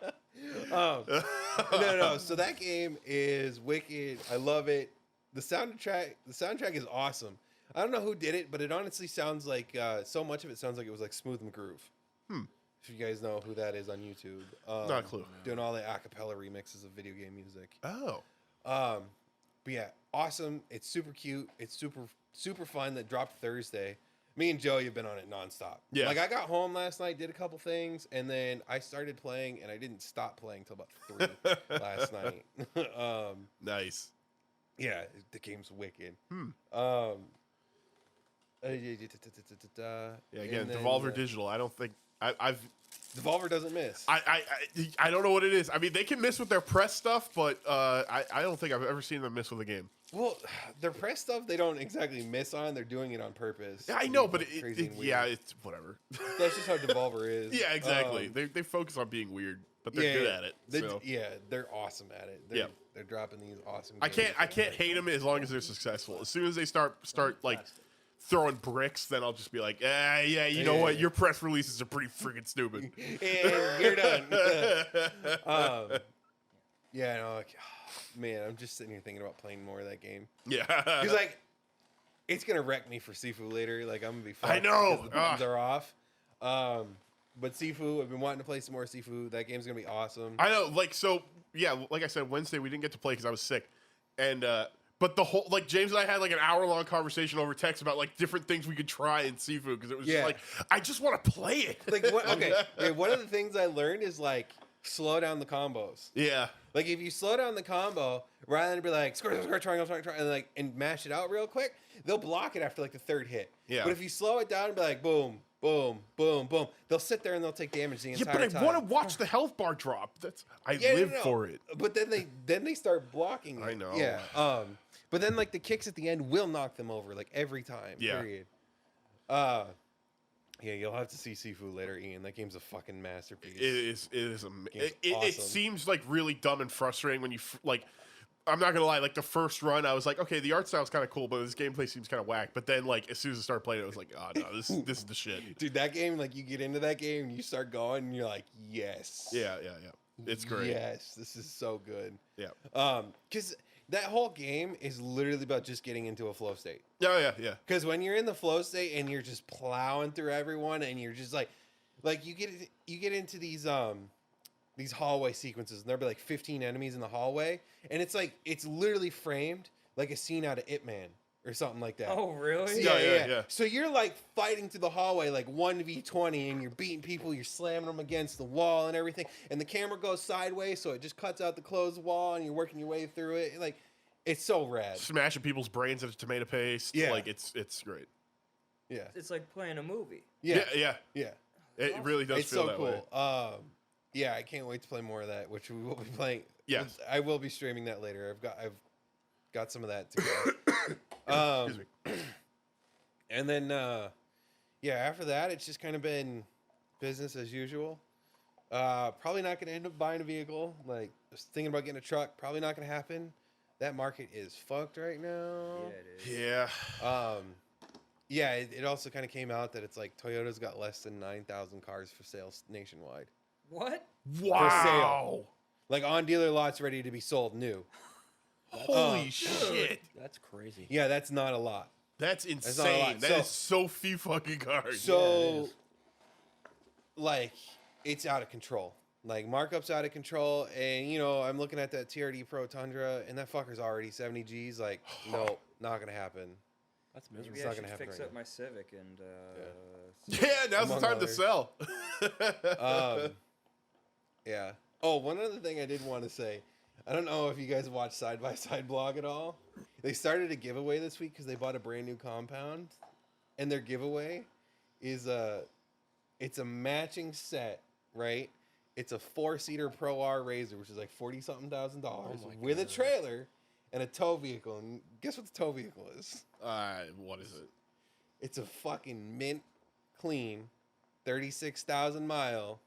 No. So that game is wicked. I love it. The soundtrack is awesome. I don't know who did it, but it honestly sounds like so much of it sounds like it was like Smooth McGroove. If you guys know who that is on YouTube, Not a clue. Doing all the acapella remixes of video game music. Oh, But yeah, awesome. It's super cute. It's super fun. That dropped Thursday. Me and Joe, you've been on it nonstop. Yeah. Like I got home last night, did a couple things, and then I started playing, and I didn't stop playing till about 3 last night. nice. Yeah, the game's wicked. Yeah, again, and then, Devolver Digital. I don't think I've. Devolver doesn't miss. I don't know what it is. I mean, they can miss with their press stuff, but I don't think I've ever seen them miss with a game. Well, their press stuff they don't exactly miss on. They're doing it on purpose. Yeah, I to know, be but crazy and weird. yeah, it's whatever. That's just how Devolver is. Yeah, exactly. They focus on being weird, but they're good at it. So. They're awesome at it. They're dropping these awesome. I games. can't hate them as long as they're successful. As soon as they start like throwing bricks, then I'll just be like, you know what? Your press releases are pretty freaking stupid. And you're done. Yeah, no, like, man, I'm just sitting here thinking about playing more of that game. Yeah, Because like, it's gonna wreck me for Sifu later. Like I'm gonna be. Fucked I know. because the buttons are off. But Sifu, I've been wanting to play some more Sifu. That game's gonna be awesome. I know. Like so, yeah. Like I said, Wednesday we didn't get to play because I was sick, and But the whole, like, James and I had like an hour-long conversation over text about like different things we could try in Sifu because it was just like, I just want to play it. Like, okay, one of the things I learned is like slow down the combos. Yeah. Like if you slow down the combo rather than be like squirt, triangle, and like and mash it out real quick, they'll block it after like the third hit. Yeah. But if you slow it down and be like boom, boom, boom, boom, they'll sit there and they'll take damage the entire time. Yeah, but I want to watch the health bar drop. I live for it. But then they start blocking it. I know. Yeah. But then like the kicks at the end will knock them over like every time. Yeah. Period. Yeah, you'll have to see Sifu later, Ian. That game's a fucking masterpiece. It is. It is. It awesome. seems like really dumb and frustrating when you like. I'm not gonna lie. Like the first run, I was like, okay, the art style's kind of cool, but this gameplay seems kind of whack. But then, like, as soon as I started playing it, I was like, oh no, this is the shit. Dude, that game, like, you get into that game and you start going, and you're like, yes. Yeah. It's great. Yes, this is so good. Yeah. Because that whole game is literally about just getting into a flow state. Yeah. Because when you're in the flow state and you're just plowing through everyone, and you're just like you get into these hallway sequences, and there'll be like 15 enemies in the hallway, and it's literally framed like a scene out of Ip Man or something like that. Oh, really? Yeah. So you're like fighting through the hallway like 1v20, and you're beating people, you're slamming them against the wall and everything, and the camera goes sideways, so it just cuts out the closed wall, and you're working your way through it. Like, it's so rad. Smashing people's brains into tomato paste. Yeah. Like it's great. Yeah. It's like playing a movie. Yeah. It really does It's feel so that way. cool. Yeah, I can't wait to play more of that, which we will be playing. Yes. I will be streaming that later. I've got some of that to go. Excuse me. And then after that, it's just kind of been business as usual. Probably not going to end up buying a vehicle. Like, just thinking about getting a truck. Probably not going to happen. That market is fucked right now. Yeah, it is. Yeah. It also kind of came out that it's like Toyota's got less than 9,000 cars for sale nationwide. What? Wow. Like on dealer lots ready to be sold new. Holy shit. That's crazy. Yeah, that's not a lot. That's not a insane. lot. That is so few fucking cars. So, like, it's out of control. Like, markup's out of control. And, you know, I'm looking at that TRD Pro Tundra, and that fucker's already 70 G's. Like, no, not going to happen. That's miserable. It's Maybe I not should gonna happen fix right up now. my Civic and Yeah, now's the Among time to others. sell. Yeah. Oh, one other thing I did want to say. I don't know if you guys watch Side by Side blog at all. They started a giveaway this week because they bought a brand new compound, and their giveaway is it's a matching set, right? It's a 4-seater Pro R Razor, which is like $40-something thousand with a trailer and a tow vehicle. And guess what the tow vehicle is? What is it? It's a fucking mint clean 36,000 mile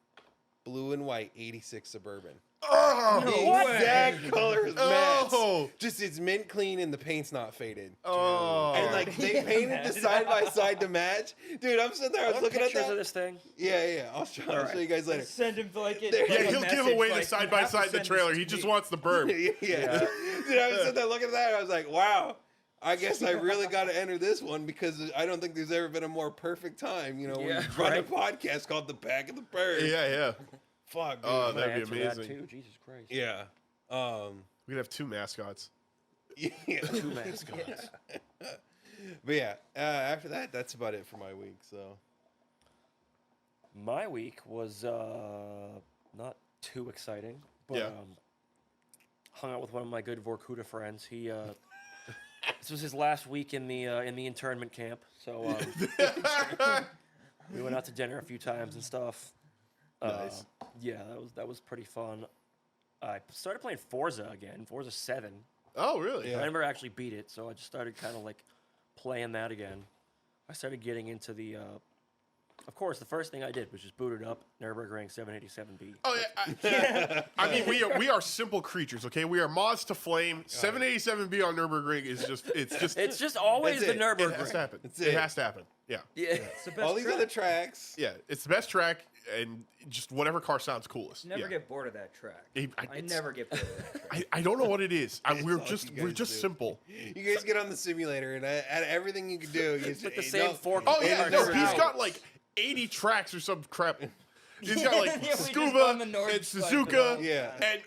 blue and white 86 Suburban. Oh! The exact color is Matt's. Oh! Just it's mint clean and the paint's not faded. Oh! And like they painted the side by side to match. Dude, I'm sitting there, I was Want looking at pictures that. of this thing? Yeah. I'll show you guys later. send him like it. Yeah, yeah, like a he'll give message, away the like, side you by have to side the send trailer. this He to just me. wants the burb. Yeah. Dude, I was sitting there looking at that. I was like, wow. I guess I really got to enter this one because I don't think there's ever been a more perfect time. You know, when Yeah, you run right. a podcast called The Back of the Bird. Yeah. Fuck, dude. Oh, I'm gonna that'd be answer that amazing. too. Jesus Christ. Yeah. We'd have 2 mascots. Yeah. 2 mascots. But yeah, after that, that's about it for my week. So My week was not too exciting, but Yeah. hung out with one of my good Vorkuta friends. He this was his last week in the internment camp, so we went out to dinner a few times and stuff. Nice. Yeah, that was pretty fun. I started playing Forza again, Forza 7. Oh, really? I never actually beat it, so I just started kind of like playing that again. I started getting into the. Of course, the first thing I did was just boot it up, Nürburgring 787B. Oh yeah. I mean, we are simple creatures, okay? We are moths to flame. 787B on Nürburgring is just It's just always That's the it. it has to Nürburgring. happen. That's It it. has to happen. Yeah. Yeah. It's the best all these track. other tracks. Yeah, it's the best track, and just whatever car sounds coolest. Never yeah. get bored of that track. I I never get bored of that track. I don't know what it is. We're all just you we're guys just do. simple. You guys get on the simulator and at everything you can do, you With the just, same fork. Oh It yeah, is no, never he's out. got like 80 tracks or some crap. He's got like Yeah, we just Scuba call him the Nordschleife and for Suzuka. all Yeah. And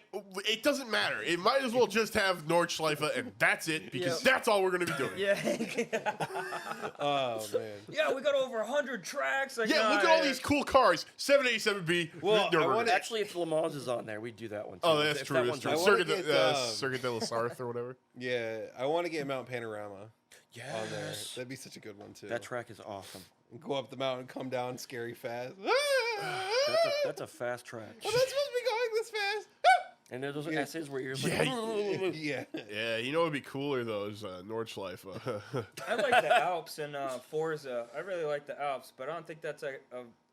it doesn't matter. It might as well just have Nordschleife, and that's it, because Yep. that's all we're going to be doing. Yeah. Oh man. Yeah, we got over 100 tracks. Like, Yeah, look at all these cool cars. 787B. Well, I Nürburgring. wanna- Actually, if Le Mans is on there, we'd do that one too. Oh, that's If true. that That's one's true. on- I wanna Circuit, get, Circuit de la Sarthe or whatever. Yeah, I want to get Mount Panorama on there. Yes. That'd be such a good one too. That track is awesome. Go up the mountain, come down, scary fast. That's a fast track. I'm not supposed to be going this fast. And there's those Yeah. S's where you're just Yeah, like, Yeah. Yeah, you know what would be cooler, though, is Nordschleife. I like the Alps and Forza. I really like the Alps, but I don't think that's a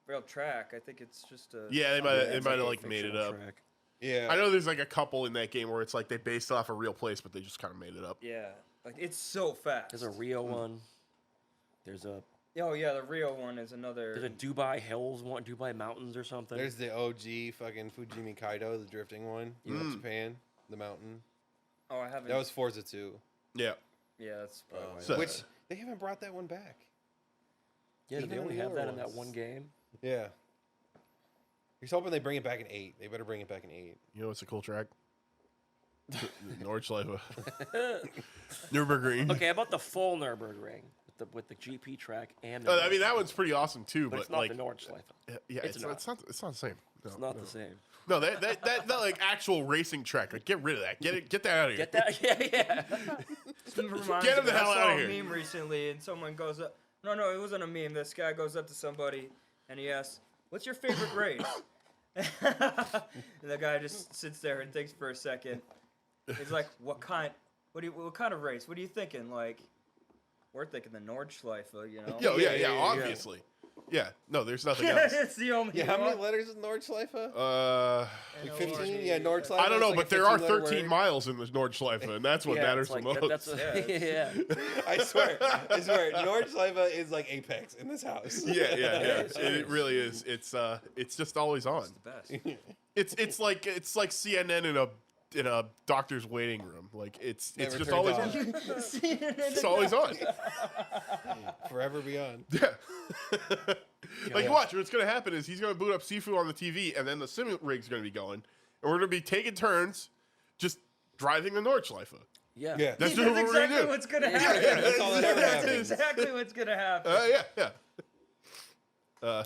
real track. I think it's just a. Yeah, they might it's have a like made it fictional up. track. Yeah. I know there's like a couple in that game where it's like they based it off a real place, but they just kind of made it up. Yeah, like it's so fast. There's a Rio one. There's a Oh yeah, the Rio one is another. there's a Dubai Hills one, Dubai Mountains or something. There's the OG fucking Fujimi Kaido, the drifting one. You know, Japan, the mountain. Oh, I haven't. That was Forza 2. Yeah. Yeah, that's probably why. So- Which they haven't brought that one back. yeah, even they only the have newer that in that ones. one game. Yeah. He's hoping they bring it back in 8. They better bring it back in 8. You know what's a cool track? Nordschleife. Nürburgring. Okay, how about the full Nürburgring with the GP track and. I mean, that one's pretty awesome, too, but but it's not like. the Nordschleife. Yeah, It's it's not. not the same. No, It's not no. the same. No, that like actual racing track. Like, get rid of that. Get that out of here. Get that? Yeah. Reminds Get him me, the hell I saw outta a here. meme recently, and someone goes up. No, it wasn't a meme. This guy goes up to somebody, and he asks, "What's your favorite race?" And the guy just sits there and thinks for a second. He's like, "What kind? What kind of race? What are you thinking?" Like, we're thinking the Nordschleife, you know? Yo, yeah, yeah, obviously. Yeah, no, there's nothing else. It's the only. Yeah, how many one. letters is Nordschleife? Like Like 15? Yeah, Nordschleife. I don't know, is like but a there are 15-letter 13 word. miles in the Nordschleife, and that's what Yeah, matters it's like, the most. That's Yeah, yeah. I swear. Nordschleife is like Apex in this house. yeah. is, it It really is. It's just always on. It's the best. It's like CNN in a doctor's waiting room. Like it's Never just turns always on. on. It's always on. Forever Beyond. Yeah. Like, Yeah. watch. What's going to happen is he's going to boot up Sifu on the TV, and then the sim rig's going to be going, and we're going to be taking turns just driving the Nordschleife. Yeah. Yeah. That's That's just what we're going exactly to do. what's gonna Yeah, happen. yeah, that's all that ever That's happens. exactly what's gonna happen. Yeah.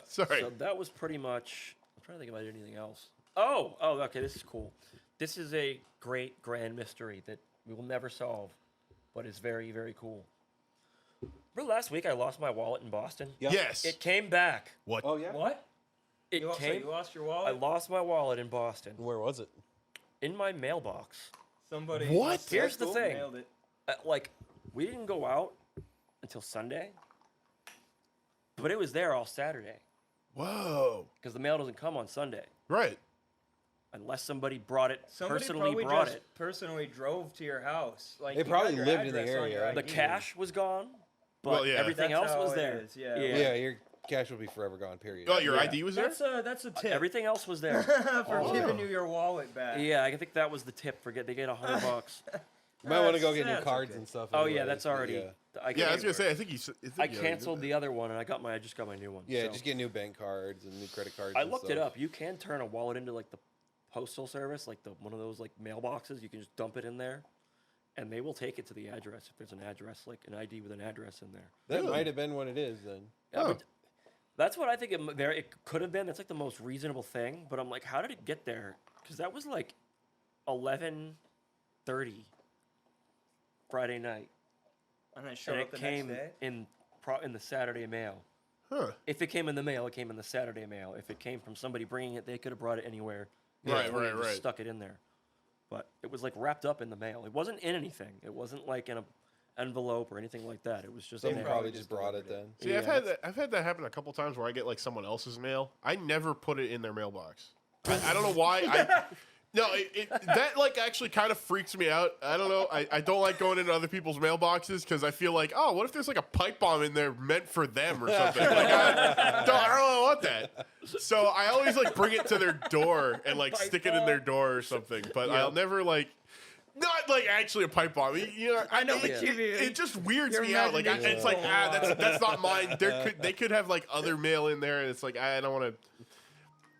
Sorry. So that was pretty much. I'm trying to think about anything else. Oh, okay. This is cool. This is a great grand mystery that we will never solve, but is very, very cool. Remember last week I lost my wallet in Boston? Yeah. Yes. It came back. What? Oh, yeah? What? It You came. lost your I wallet? lost my wallet in Boston Where was it? in my mailbox. Somebody. What? must have Here's the thing. Nailed it. Like, we didn't go out until Sunday, but it was there all Saturday Whoa. because the mail doesn't come on Sunday Right. unless somebody brought it, Somebody personally probably brought just it. personally drove to your house. Like They you probably got your lived in the address on your area. The ID. cash was gone, but Well, yeah. everything That's else how was it there. is, yeah. Yeah, your cash will be forever gone, period. Oh, your Yeah. ID was there? That's a tip Everything else was there. for Oh. giving you your wallet back. Yeah, I think that was the tip for they get $100. You might want to go get new That's cards okay. and stuff. Oh yeah, anyways, that's but already. Yeah, Yeah, I was going to say, I think you said. I canceled the other one and I just got my new one. yeah so. just get new bank cards and new credit cards. I and looked it stuff. up. You can turn a wallet into like the postal service, like one of those like mailboxes. You can just dump it in there, and they will take it to the address if there's an address, like an ID with an address in there. That Really? might have been what it is then. Yeah, Huh. but that's what I think it could have been. That's like the most reasonable thing. But I'm like, how did it get there? Because that was like 11:30 Friday night, And then showed and up it the came next day. in the Saturday mail. Huh. If it came in the mail, it came in the Saturday mail. If it came from somebody bringing it, they could have brought it anywhere. Right, They right, just right. Stuck it in there, but it was like wrapped up in the mail. It wasn't in anything. It wasn't like in a envelope or anything like that. It was just They in there. probably just brought it delivered then. See, Yeah, I've had that happen a couple times where I get like someone else's mail. I never put it in their mailbox. I don't know why. That like actually kind of freaks me out. I don't know. I don't like going into other people's mailboxes because I feel like, oh, what if there's like a pipe bomb in there meant for them or something? Like, I don't want that. So I always like bring it to their door and like Pipe stick it in their door or something. But I'll never like. Not like actually a pipe bomb. You know, I know it, what you mean. it just weirds Your me out. Like imagination's it's like so that's wild. not mine. They could have like other mail in there, and it's like I don't want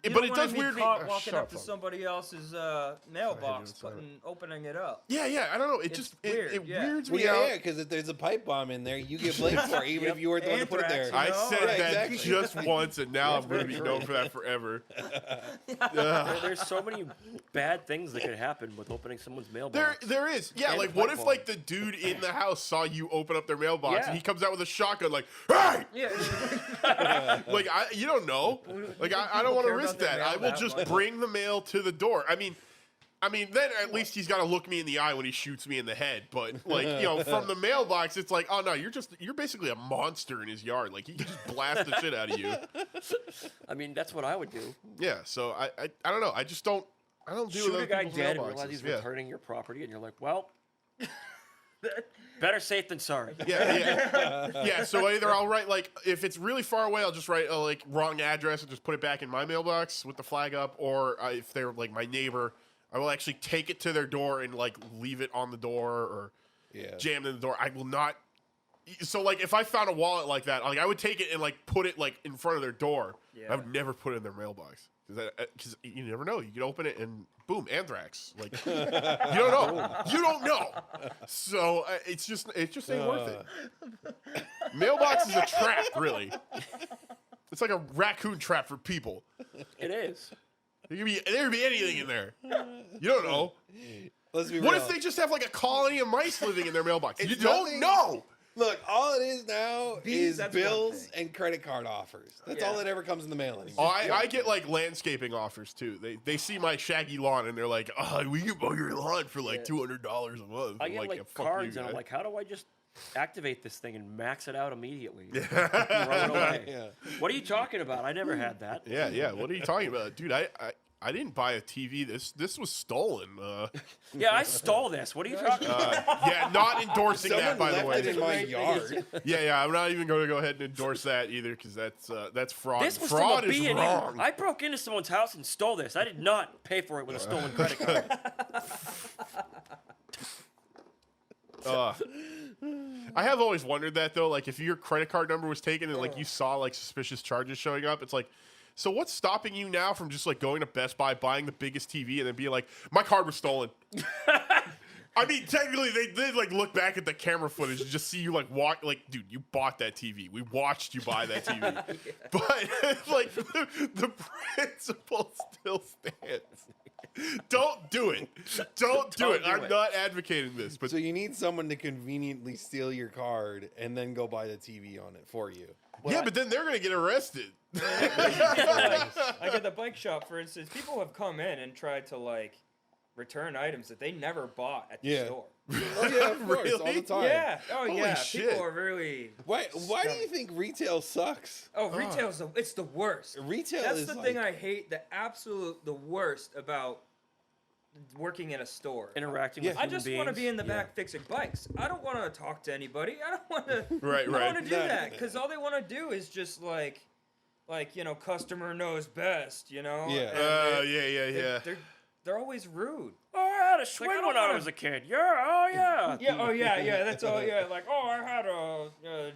to. You but don't it wanna does be weirdly. caught Oh, walking shut up to up. somebody else's mailbox, Sorry. opening it up. Yeah, I don't know. It It's just weird, it yeah. weirds Well, me out. yeah, because if there's a pipe bomb in there, you get blamed for it, even if you weren't the one to put it there. Anthrax, I No, said yeah, that exactly. just once, and now Yeah, I'm going to very be true. known for that forever. There's so many bad things that could happen with opening someone's mailbox. There is. Yeah, And like the what pipe if bomb. like the dude in the house saw you open up their mailbox Yeah. and he comes out with a shotgun like, "Hey!" Yeah. Like you don't know. Like I don't People want to care risk about their that. mail I will that just much. bring the mail to the door. I mean, then at least he's got to look me in the eye when he shoots me in the head. But like, from the mailbox, it's like, oh no, you're basically a monster in his yard. Like he can just blast the shit out of you. I mean, that's what I would do. Yeah. So I don't know. I don't deal Shoot with a other guy people's dead and mailboxes. realize he's Yeah. returning your property, and you're like, well, better safe than sorry. Yeah. So either I'll write like if it's really far away, I'll just write a like wrong address and just put it back in my mailbox with the flag up. Or if they're like my neighbor, I will actually take it to their door and like leave it on the door or jam it in the door. I will not. So like if I found a wallet like that, like I would take it and like put it like in front of their door. Yeah. I would never put it in their mailbox because you never know. You can open it and boom, anthrax. Like you don't know. You don't know. So it just ain't worth it. Mailbox is a trap, really. It's like a raccoon trap for people. It is. There could be anything in there. You don't know. Let's be What real. if they just have like a colony of mice living in their mailbox? You It's don't nothing- know. Look, all it is now Bees, is that's one bills thing. and credit card offers. That's Yeah. all that ever comes in the mail Oh, anymore. I get like landscaping offers too. They see my shaggy lawn and they're like, "Oh, we can mow your lawn for like $200 a month." I I'm get like, like "Yeah, fuck cards, you, and I'm guy." like, how do I just activate this thing and max it out immediately? Throw it away. Yeah. What are you talking about? I never had that. Yeah. What are you talking about, dude? I didn't buy a TV. This was stolen. Yeah, I stole this. What are you talking about? Yeah, not endorsing Someone that, by the left way. it in my yard. Yeah. I'm not even going to go ahead and endorse that either because that's fraud. This was Fraud from a is B&E. wrong. I broke into someone's house and stole this. I did not pay for it with a stolen credit card. I have always wondered that though. Like, if your credit card number was taken and like you saw like suspicious charges showing up, it's like, so what's stopping you now from just like going to Best Buy, buying the biggest TV, and then being like, my card was stolen? I mean, technically, they did like look back at the camera footage and just see you like walk. Like, dude, you bought that TV. We watched you buy that TV. But like, the principle still stands. Don't do it. Don't do it. do I'm it. not advocating this, but So you need someone to conveniently steal your card and then go buy the TV on it for you. yeah, but then they're gonna get arrested. Like at the bike shop, for instance, people have come in and tried to like return items that they never bought at the Yeah. store. Oh yeah, of course, all the Really? time. Yeah. Oh Holy yeah. shit. People are really. Why do you think retail sucks? Oh, retail's it's the worst. Retail That's is the like, thing I hate. The worst about working in a store. Interacting Yeah. with I human just want to beings. be in the back fixing bikes. I don't want to talk to anybody. I don't want to. Right, I don't right. want to do that because all they want to do is just like customer knows best. Yeah. And Yeah. they're always rude. Oh, I had a swing I don't when I wanna- was a kid. Yeah, oh yeah. Yeah. Oh yeah. That's all. Yeah. Like I had a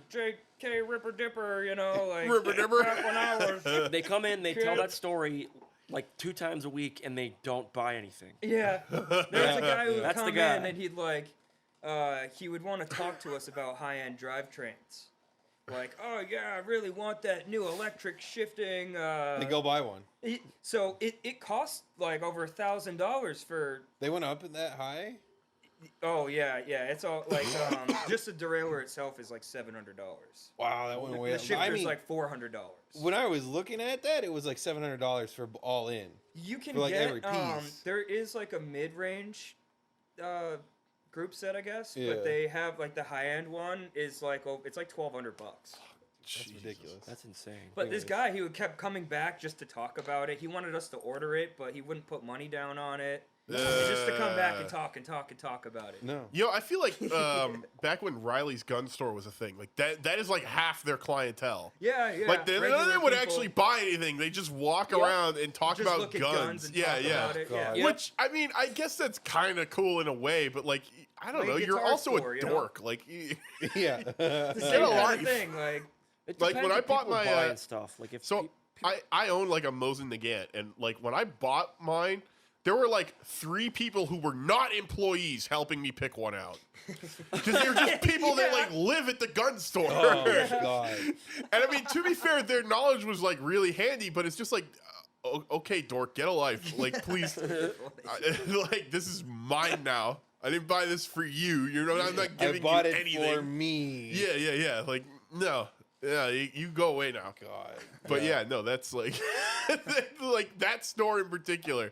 J.K. Ripper Dipper. Like Ripper Dipper. back when I was. They come in, they tell Kid. that story like 2 times a week, and they don't buy anything. Yeah. There's a guy who would That's the come guy. in and he'd like, he would want to talk to us about high-end drivetrains. Like, oh yeah, I really want that new electric shifting. They go buy one. So it costs like over $1,000 for. They went up in that high? Oh yeah. It's all like just the derailleur itself is like $700. Wow, that went way The up. shifter's I mean, like $400. when I was looking at that, it was like $700 for all in. You can for, like, get every piece. there is like a mid-range group set, I guess, Yeah. but they have like the high-end one is like it's like $1,200. That's ridiculous. That's insane. But this Anyways. guy, he kept coming back just to talk about it. He wanted us to order it, but he wouldn't put money down on it. Just to come back and talk about it. No. I feel like back when Riley's gun store was a thing, like that is like half their clientele. Yeah. Like none of regular them would people actually buy anything. They just walk Yep. around and talk just about look at guns. and Yeah, talk yeah. about it. God. Yeah. Which I mean, I guess that's kind of cool in a way, but like I don't Like a know. You're guitar also store, a you know? dork. Like Yeah. The Get same a kind life. of thing. Like It Like, depends when I what bought people my, buy and stuff. Like if so- I own like a Mosin Nagant, and like when I bought mine, there were like 3 people who were not employees helping me pick one out. Because they're just people that like live at the gun store. Oh god. And I mean, to be fair, their knowledge was like really handy, but it's just like, okay, dork, get a life. Like, please, like this is mine now. I didn't buy this for you. You know, I'm not giving I bought you it anything. for me. Yeah. Like, no. Yeah, you go away now. God. But yeah, no, that's like, like that store in particular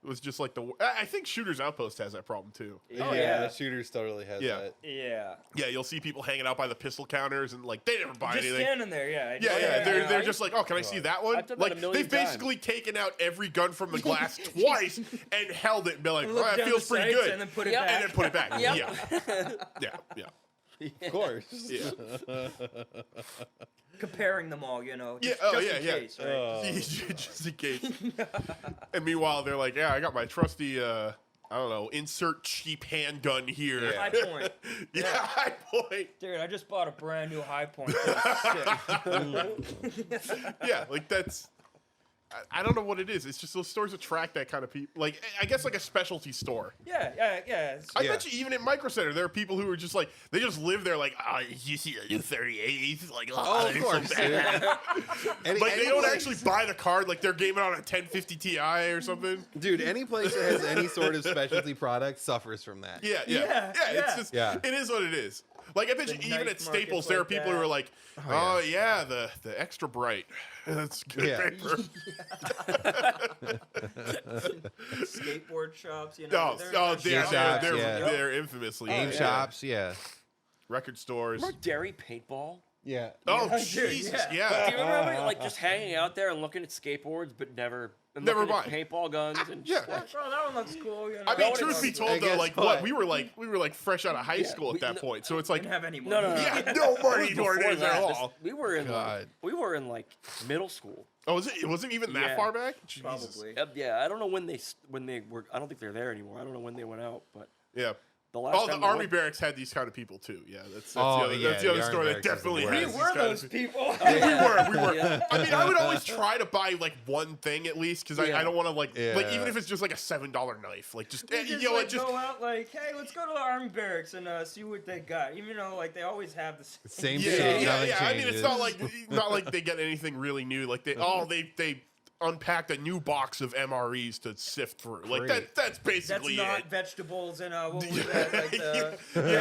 was just like I think Shooter's Outpost has that problem too. Oh, yeah, yeah. Shooters totally has Yeah. that. Yeah. Yeah, you'll see people hanging out by the pistol counters and like they never buy Just anything. standing there, yeah. Yeah, they're just like, oh, can I see that one? I've done that a Like million they've basically taken out every gun from the glass twice and held it and been like, Look oh, that down feels the pretty sights good, and then put it Yep. back. and then put it back. Yep. Yeah. Of course. Yeah. Comparing them all, you know. Yeah, Just, oh, just yeah, in yeah. case, right? Just in case. And meanwhile, they're like, yeah, I got my trusty, I don't know, insert cheap handgun here. Yeah. High point. Yeah, High Point. Dude, I just bought a brand new High Point. Sick. Yeah, like that's. I don't know what it is. It's just those stores attract that kind of people. Like, I guess like a specialty store. Yeah. It's- I Yeah. bet you even at Micro Center, there are people who are just like, they just live there like, you see the new 38? Like, Oh, of they're course. so bad. Any, Like, they don't place- actually buy the card. Like, they're gaming on a 1050 Ti or something. Dude, any place that has any sort of specialty product suffers from that. Yeah. Yeah, It's yeah. just, Yeah. it is what it is. Like, I bet you The even night at Staples, markets there are like people that. who are like, Oh, oh, yeah, the extra bright. That's good Yeah. paper. Skateboard shops, you know. They're shops, yeah. they're infamously Game yeah. shops, yeah. record stores. Remember Derry Paintball? Yeah. Oh, Yeah, dude, Jesus, yeah. yeah. Do you remember like just hanging out there and looking at skateboards, but never Never looking at buying. paintball guns and Yeah. just like, Oh, that one looks cool. You know? I mean, Going truth to- be I told, though, guess like what? what we were like fresh out of high Yeah, school at we- that no, point. So it's like, Didn't have any money. No, no, no. yeah, no money It was toward before it at that. all. We were in God. like middle school. Oh, it wasn't even that Yeah. far back. Jesus. Probably. Yeah, I don't know when they were. I don't think they're there anymore. I don't know when they went out, but Yeah. the last Oh, the time I Army went- barracks had these kind of people too. Yeah, that's Oh, the other, yeah, that's the other the store Army that barracks is the definitely worst. has We these were kind of those people. we were. Yeah. I mean, I would always try to buy like one thing at least because Yeah. I don't want to like Yeah. even if it's just like a $7 knife, like just We you just, know like, what, just go out like, hey, let's go to the army barracks and see what they got. Even though like they always have the Same yeah, shit. yeah, nothing yeah. I mean, it's changes. not like they get anything really new. Like they unpacked a new box of MREs to sift through. Like Great. that's That's basically not it. vegetables and what was that? Like the,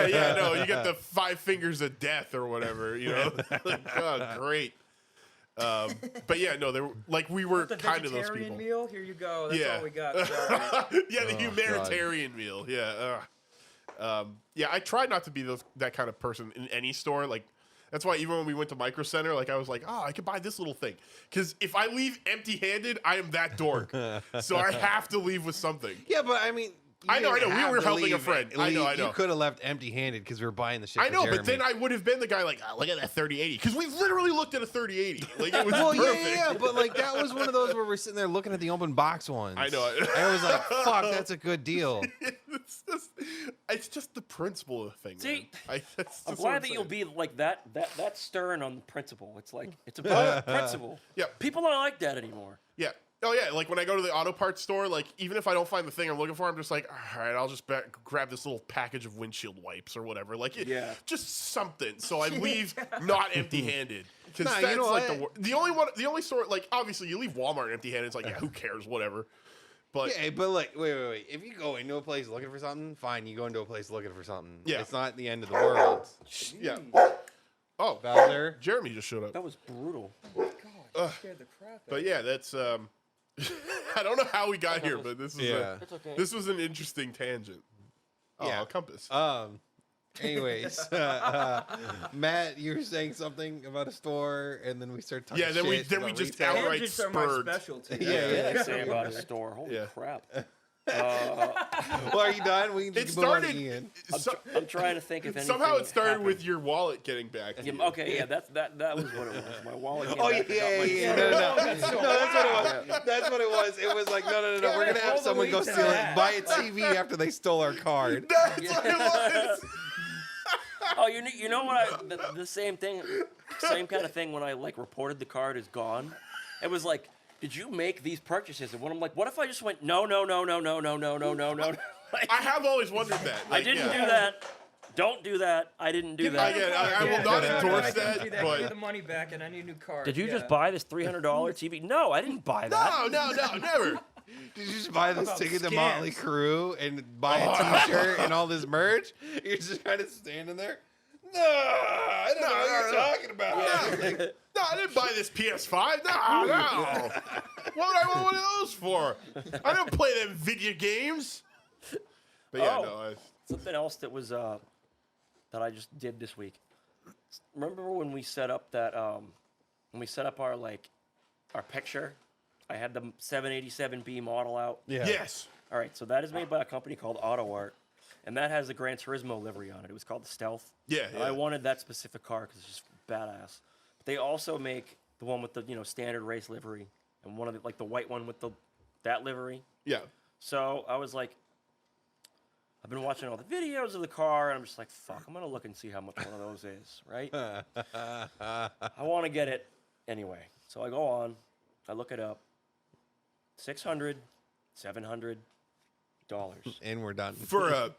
yeah, no, you get the 5 fingers of death or whatever, you know. Like, oh, great. But yeah, no, they were like we were the kind of those vegetarian people. meal. Here you go. That's Yeah. all we got. Sorry. Yeah, the Oh, humanitarian meal. Yeah. Yeah, I try not to be that kind of person in any store. Like, that's why even when we went to Micro Center, like I was like, oh, I could buy this little thing. Because if I leave empty-handed, I am that dork. So I have to leave with something. Yeah, but I mean, you I know, didn't we have were to helping a leave friend. it. I know. You could have left empty-handed because we were buying the shit. I for know, but Jeremy. then I would have been the guy like, oh, look at that 3080. Because we literally looked at a 3080. Like, it was Well, perfect. yeah, but like that was one of those where we're sitting there looking at the open box ones. I know. And I was like, "Fuck, that's a good deal." It's just the principle of the thing. See, man. That's I'm just what glad that you'll saying. be like that stern on the principle. It's like it's about principle. Yeah. People don't like that anymore. Yeah. Oh, yeah. Like when I go to the auto parts store, like even if I don't find the thing I'm looking for, I'm just like, all right, I'll just grab this little package of windshield wipes or whatever. Like, Yeah. just something. So I leave not empty-handed. Because Nah, you that's know like what? the only store, like obviously you leave Walmart empty-handed. It's like, yeah, who cares? Whatever. But Yeah, but like, wait. If you go into a place looking for something, fine. You go into a place looking for something. Yeah. It's not the end of the world. yeah. Oh, Bowser. Jeremy just showed up. That was brutal. God, you scared the crap out But of me. yeah, that's I don't know how we got here, but this is Yeah. It's okay. this was an interesting tangent. Oh, Yeah. a compass. Anyways, Matt, you were saying something about a store, and then we started talking. Yeah, then we- shit then we about just retail. outright Tangents are my spurred. specialty. Yeah, What did I yeah. say about a store? Holy Yeah. crap. Well, are you done? We can It just move on to started. Ian. I'm trying to think if anything. Somehow it started happened. with your wallet getting back. to Yeah, you. okay, yeah, that was what it was. My wallet. Came Oh back yeah, and got my yeah. phone. No, that's what it was. That's what it was. It was like, no. We're gonna have all the someone way go to steal it, that. buy a TV after they stole our card. That's what it was. Oh, you know what? The same thing, same kind of thing when I like reported the card is gone. It was like, did you make these purchases? And when I'm like, what if I just went, no. Like, I have always wondered that. I Like, didn't yeah. do that. Don't do that. I didn't do that. Again, I will not endorse I that, can't do that. but- Give me the money back, and I need a new car. Did you Yeah. just buy this $300 TV? No, I didn't buy that. No, never. Did you just buy this about ticket to scams? Motley Crue and buy a T-shirt and all this merch? You're just kind of standing there. No, I don't know what you're talking about. No, I didn't buy this PS5. No. What would I want one of those for? I don't play them video games. But yeah, Oh. no. Something else that was that I just did this week. Remember when we set up that when we set up our our picture? I had the 787B model out. Yeah. Yes. All right, so that is made by a company called Auto Art, and that has the Gran Turismo livery on it. It was called the Stealth. Yeah, And yeah. I wanted that specific car because it's just badass. But they also make the one with the standard race livery, and one of the, the white one with that livery. Yeah. So I was like, I've been watching all the videos of the car, and I'm just like, fuck, I'm gonna look and see how much one of those is, right? I want to get it anyway. So I go on, I look it up. $600, $700 And we're done. For that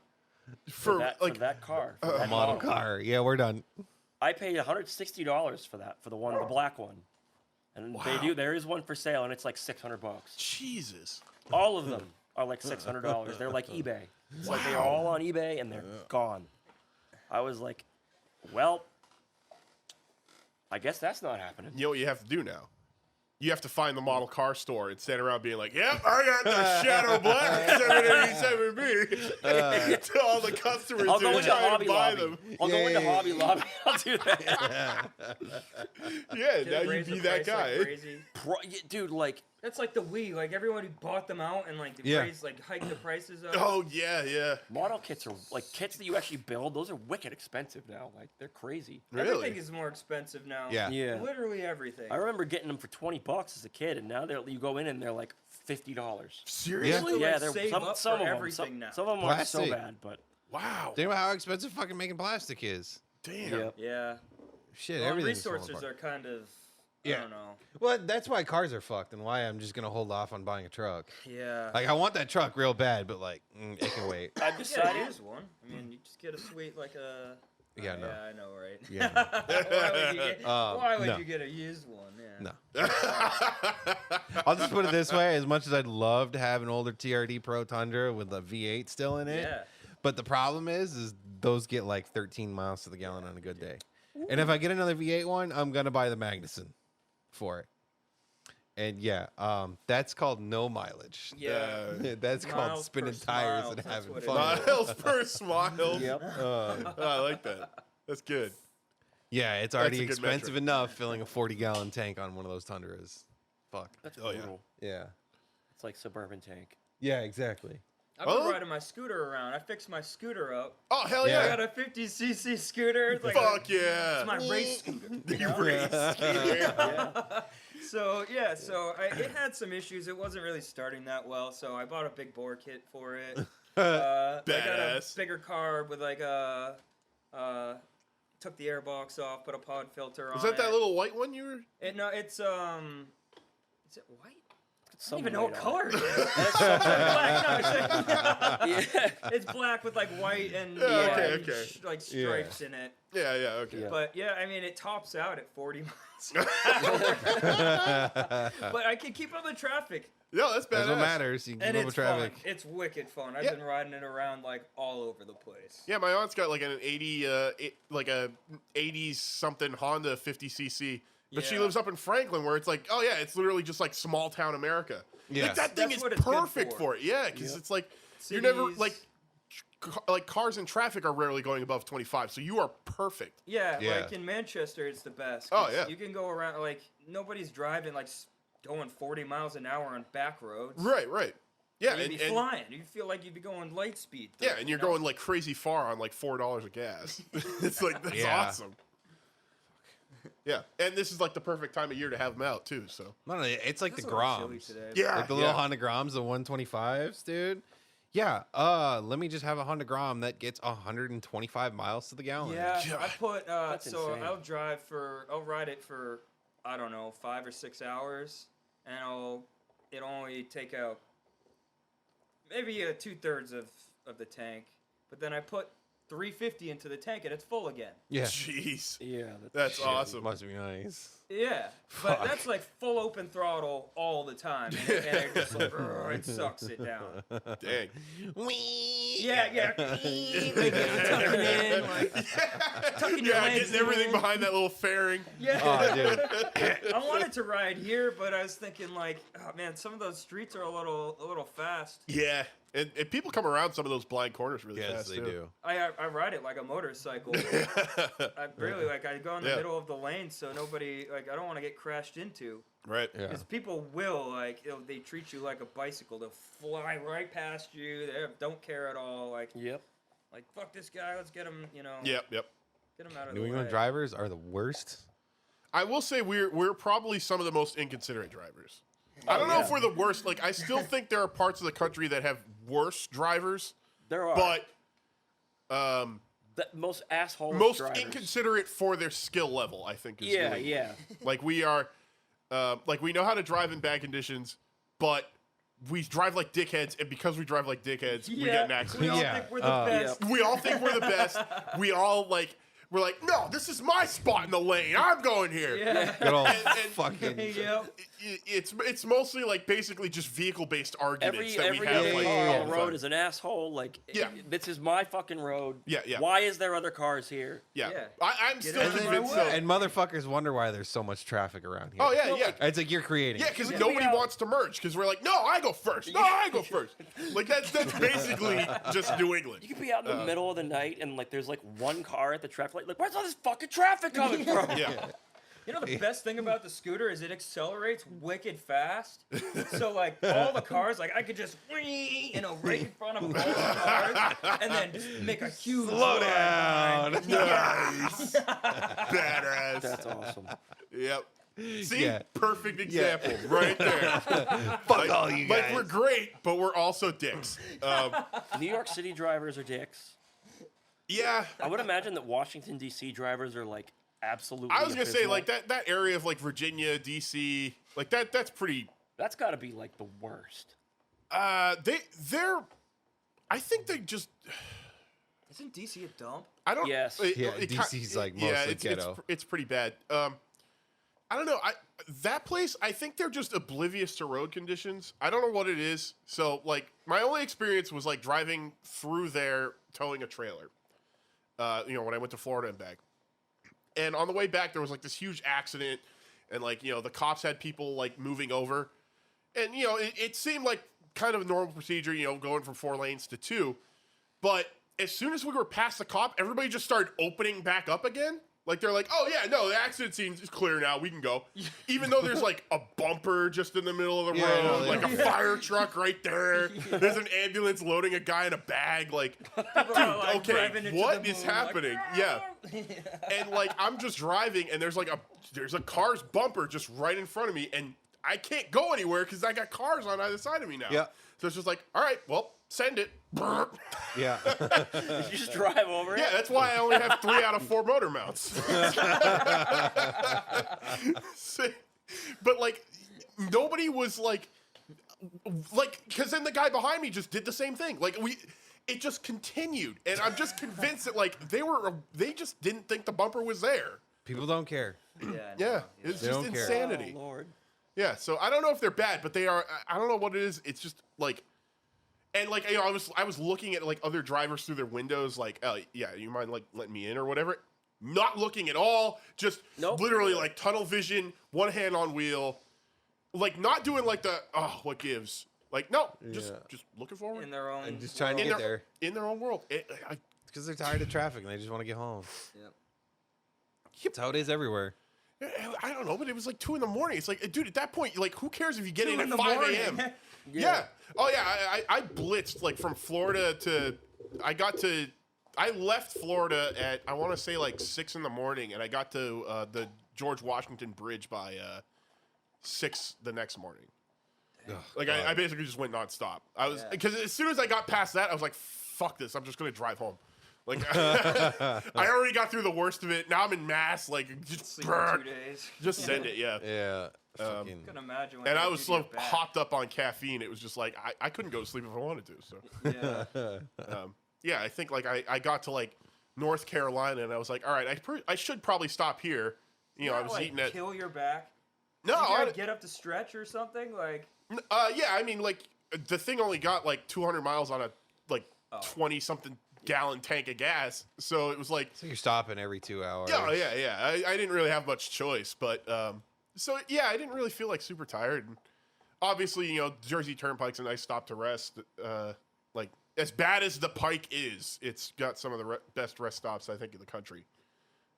car, for that Model car. Yeah, we're done. I paid $160 for that, for the black one, and there is one for sale, and it's like $600. Jesus. All of them are like $600. They're like eBay. It's like they're all on eBay and they're gone. I was like, well, I guess that's not happening. You know what you have to do now? You have to find the model car store and stand around being like, yep, I got the Shadow Black 787B. To all the customers I'll who go are into trying Hobby to buy Lobby. them. I'll go into Yay. Hobby Lobby. I'll do that. Yeah, Did now it you raise be the that price like guy. crazy? Dude, like, That's like the Wii. Like everyone who bought them out and like Yeah. hiked the prices up. Oh, yeah, yeah. model kits are like kits that you actually build. Those are wicked expensive now. Like, they're crazy. Everything Really? is more expensive now. Yeah. Yeah. Literally everything. I remember getting them for $20 as a kid, and now you go in and they're like $50. Seriously? Yeah, like, they're save up some for of them. everything now. Some of them aren't so Plastic. bad, but Wow. Think about how expensive fucking making plastic is. Damn. yeah. Yeah. Shit, Well, everything's falling resources apart. are kind of. I Yeah. don't know. Well, that's why cars are fucked, and why I'm just gonna hold off on buying a truck. Yeah. Like, I want that truck real bad, but like, it can wait. I You get a decided. used one. I mean, you just get a sweet like a. Yeah, no. Yeah, I know, right? Yeah. Why would no. you get a used one? Yeah. No. I'll just put it this way: as much as I'd love to have an older TRD Pro Tundra with a V8 still in it, Yeah. but the problem is those get like 13 miles to the gallon on a good day. And if I get another V8 one, I'm gonna buy the Magnuson for it. And yeah, that's called no mileage. Yeah. That's called Miles spinning per tires smile, and that's having what it fun. is. Miles per smile. Yep. I like that. That's good. Yeah, it's already a good expensive metric. enough filling a 40-gallon tank on one of those Tundras. Fuck. That's Oh, yeah. brutal. Yeah. It's like suburban tank. Yeah, exactly. I've been Oh. riding my scooter around. I fixed my scooter up. Oh, hell I yeah. got a 50cc scooter. It's like Fuck yeah. It's my race scooter. You race. So yeah, it had some issues. It wasn't really starting that well, so I bought a big bore kit for it. I got a Badass. bigger carb with like took the airbox off, put a pod filter on. Was that it. that little white one you were? No, it's is it white? I don't Some even know what white color on it is. It's black. No, it's, Yeah. it's black with like white and Yeah, okay, orange, okay. like stripes in it. Yeah, yeah, okay. Yeah. But yeah, I mean, it tops out at 40 miles. But I can keep up the traffic, No, that's badass. That's what matters. You can and keep up it's with traffic. fun. It's wicked fun. I've Yeah. been riding it around like all over the place. Yeah, my aunt's got like an 80s something Honda 50cc, but she Yeah. lives up in Franklin where it's like, oh yeah, it's literally just like small town America. Yeah. Like, that thing That's is what it's good perfect for. for it. Yeah, because it's like you're never Cities. like cars in traffic are rarely going above 25, so you are perfect. Yeah, Yeah. like in Manchester, it's the best. Oh, 'cause yeah. You can go around, like, nobody's driving, like, going 40 miles an hour on back roads. Right, right. Yeah, You'd be and flying. You feel like you'd be going light speed. yeah, and you're going like crazy far on like $4 of gas. It's like that's Yeah. awesome. Yeah, and this is like the perfect time of year to have them out too. So No, no, it's like It's the a little chilly Groms. today. yeah, Like the little yeah. Honda Groms, the 125s, dude. Yeah, let me just have a Honda Grom that gets 125 miles to the gallon. Yeah, God. I put That's so insane. I'll ride it for I don't know, 5 or 6 hours, and it'll only take out maybe 2/3 of the tank. But then I put 350 into the tank, and it's full again. Yeah. Jeez. Yeah, That's awesome. Must be nice. Yeah, but Fuck. that's like full open throttle all the time, and it just like it sucks it down. Dang. Yeah. Tucking in, like tucking your legs getting everything in. behind that little fairing. Yeah. Oh, dude. I wanted to ride here, but I was thinking like, oh man, some of those streets are a little fast. Yeah. And people come around some of those blind corners really Yes, fast, they too. do. I ride it like a motorcycle. I really like I go in the Yeah. middle of the lane so nobody like I don't want to get crashed into. Right. Yeah. Because people will like they treat you like a bicycle. They'll fly right past you. They don't care at all. Like Yep. fuck this guy. Let's get him. You know. Yep. Get him out of New the England way. drivers are the worst. I will say we're probably some of the most inconsiderate drivers. I don't know if we're the worst. Like, I still think there are parts of the country that have worse drivers, There are. but the most asshole most drivers. inconsiderate for their skill level, I think. Is Yeah, New England. yeah. Like, we are, like, we know how to drive in bad conditions, but we drive like dickheads, and because we drive like dickheads, we get in We accidents. all Yeah. think we're the best. We all think we're the best. We all, like, we're like, no, this is my spot in the lane. I'm going here. Yeah. Good old And- fucking. Yep. It's mostly like basically just vehicle based arguments Every that we have. Like, car all on the the road time. is an asshole. Like, Yeah. this is my fucking road. Yeah. Why is there other cars here? Yeah, Yeah. I'm Get still out of my convinced. way. And motherfuckers wonder why there's so much traffic around here. Oh yeah. It's like you're creating. Yeah, it. because Yeah. nobody Yeah. wants to merge. Because we're like, no, I go first. No, I go first. Like that's basically just New England. You could be out in the middle of the night and like there's like one car at the traffic light. Like, where's all this fucking traffic coming from? Yeah, You know the best thing about the scooter is it accelerates wicked fast. So like all the cars, like I could just right in front of all the cars, and then just make a huge Slow line. down. nice, badass. That's awesome. Yep. See, Yeah. perfect example right there. Fuck all you guys. Like we're great, but we're also dicks. New York City drivers are dicks. Yeah. I would imagine that Washington D.C. drivers are like absolutely. I was gonna say abysmal. like that area of like Virginia, DC, like that's pretty. That's got to be like the worst. They're. I think they just. Isn't DC a dump? I don't. Yes. Yeah, DC's, like, mostly ghetto. It's pretty bad. I don't know. That place. I think they're just oblivious to road conditions. I don't know what it is. So like, my only experience was like driving through there, towing a trailer. When I went to Florida and back. And on the way back, there was like this huge accident, and like the cops had people like moving over, and it seemed like kind of a normal procedure, going from 4 lanes to 2, but as soon as we were past the cop, everybody just started opening back up again. Like they're like, oh yeah, no, the accident scene is clear now, we can go, even though there's like a bumper just in the middle of the road, like a fire truck right there. There's an ambulance loading a guy in a bag, like. People are, like, Okay, driving into what the is moon, like, happening? Yeah. And like I'm just driving and there's a car's bumper just right in front of me and I can't go anywhere because I got cars on either side of me now. Yeah. So it's just like, all right, well, send it. Yeah. You just drive over Yeah, it. that's why I only have 3 out of 4 motor mounts. See, but like nobody was like because then the guy behind me just did the same thing. Like it just continued, and I'm just convinced that like they just didn't think the bumper was there. People don't care. Yeah, it's They just don't care. insanity. Oh, Lord. Yeah, so I don't know if they're bad, but they are. I don't know what it is. It's just like, and like I was looking at like other drivers through their windows, like, oh yeah, you mind like letting me in or whatever. Not looking at all, just Nope. literally like tunnel vision, one hand on wheel, like not doing like the what gives. Like no, just looking forward in their own. And just trying to in get their there. in their own world. Because they're tired of traffic and they just want to get home. Yep. That's how it is everywhere. I don't know, but it was like 2 a.m. It's like, dude, at that point, like, who cares if you get 2 in at in the 5 morning. a.m.? Yeah. Oh yeah. I blitzed like from Florida to. I left Florida at I want to say like 6 in the morning, and I got to the George Washington Bridge by 6 the next morning. Like I basically just went nonstop. I was because as soon as I got past that, I was like, "Fuck this! I'm just gonna drive home." Like, I already got through the worst of it. Now I'm in Mass. Like, Sleep for 2 days. just send it. Yeah. Yeah. I can imagine. What And that I was did to so your back. hopped up on caffeine. It was just like I couldn't go to sleep if I wanted to. So Yeah. yeah, I think like I got to like North Carolina and I was like, all right, I should probably stop here. You know, I was like, eating at kill your back. no, Did you I, gotta get up to stretch or something? Like, yeah, I mean like the thing only got like 200 miles on a like 20 something gallon tank of gas, so it was like So you're stopping every 2 hours. yeah. I didn't really have much choice, but so yeah, I didn't really feel like super tired. And obviously, you know, Jersey Turnpike's a nice stop to rest. Like as bad as the Pike is, it's got some of the best rest stops I think in the country.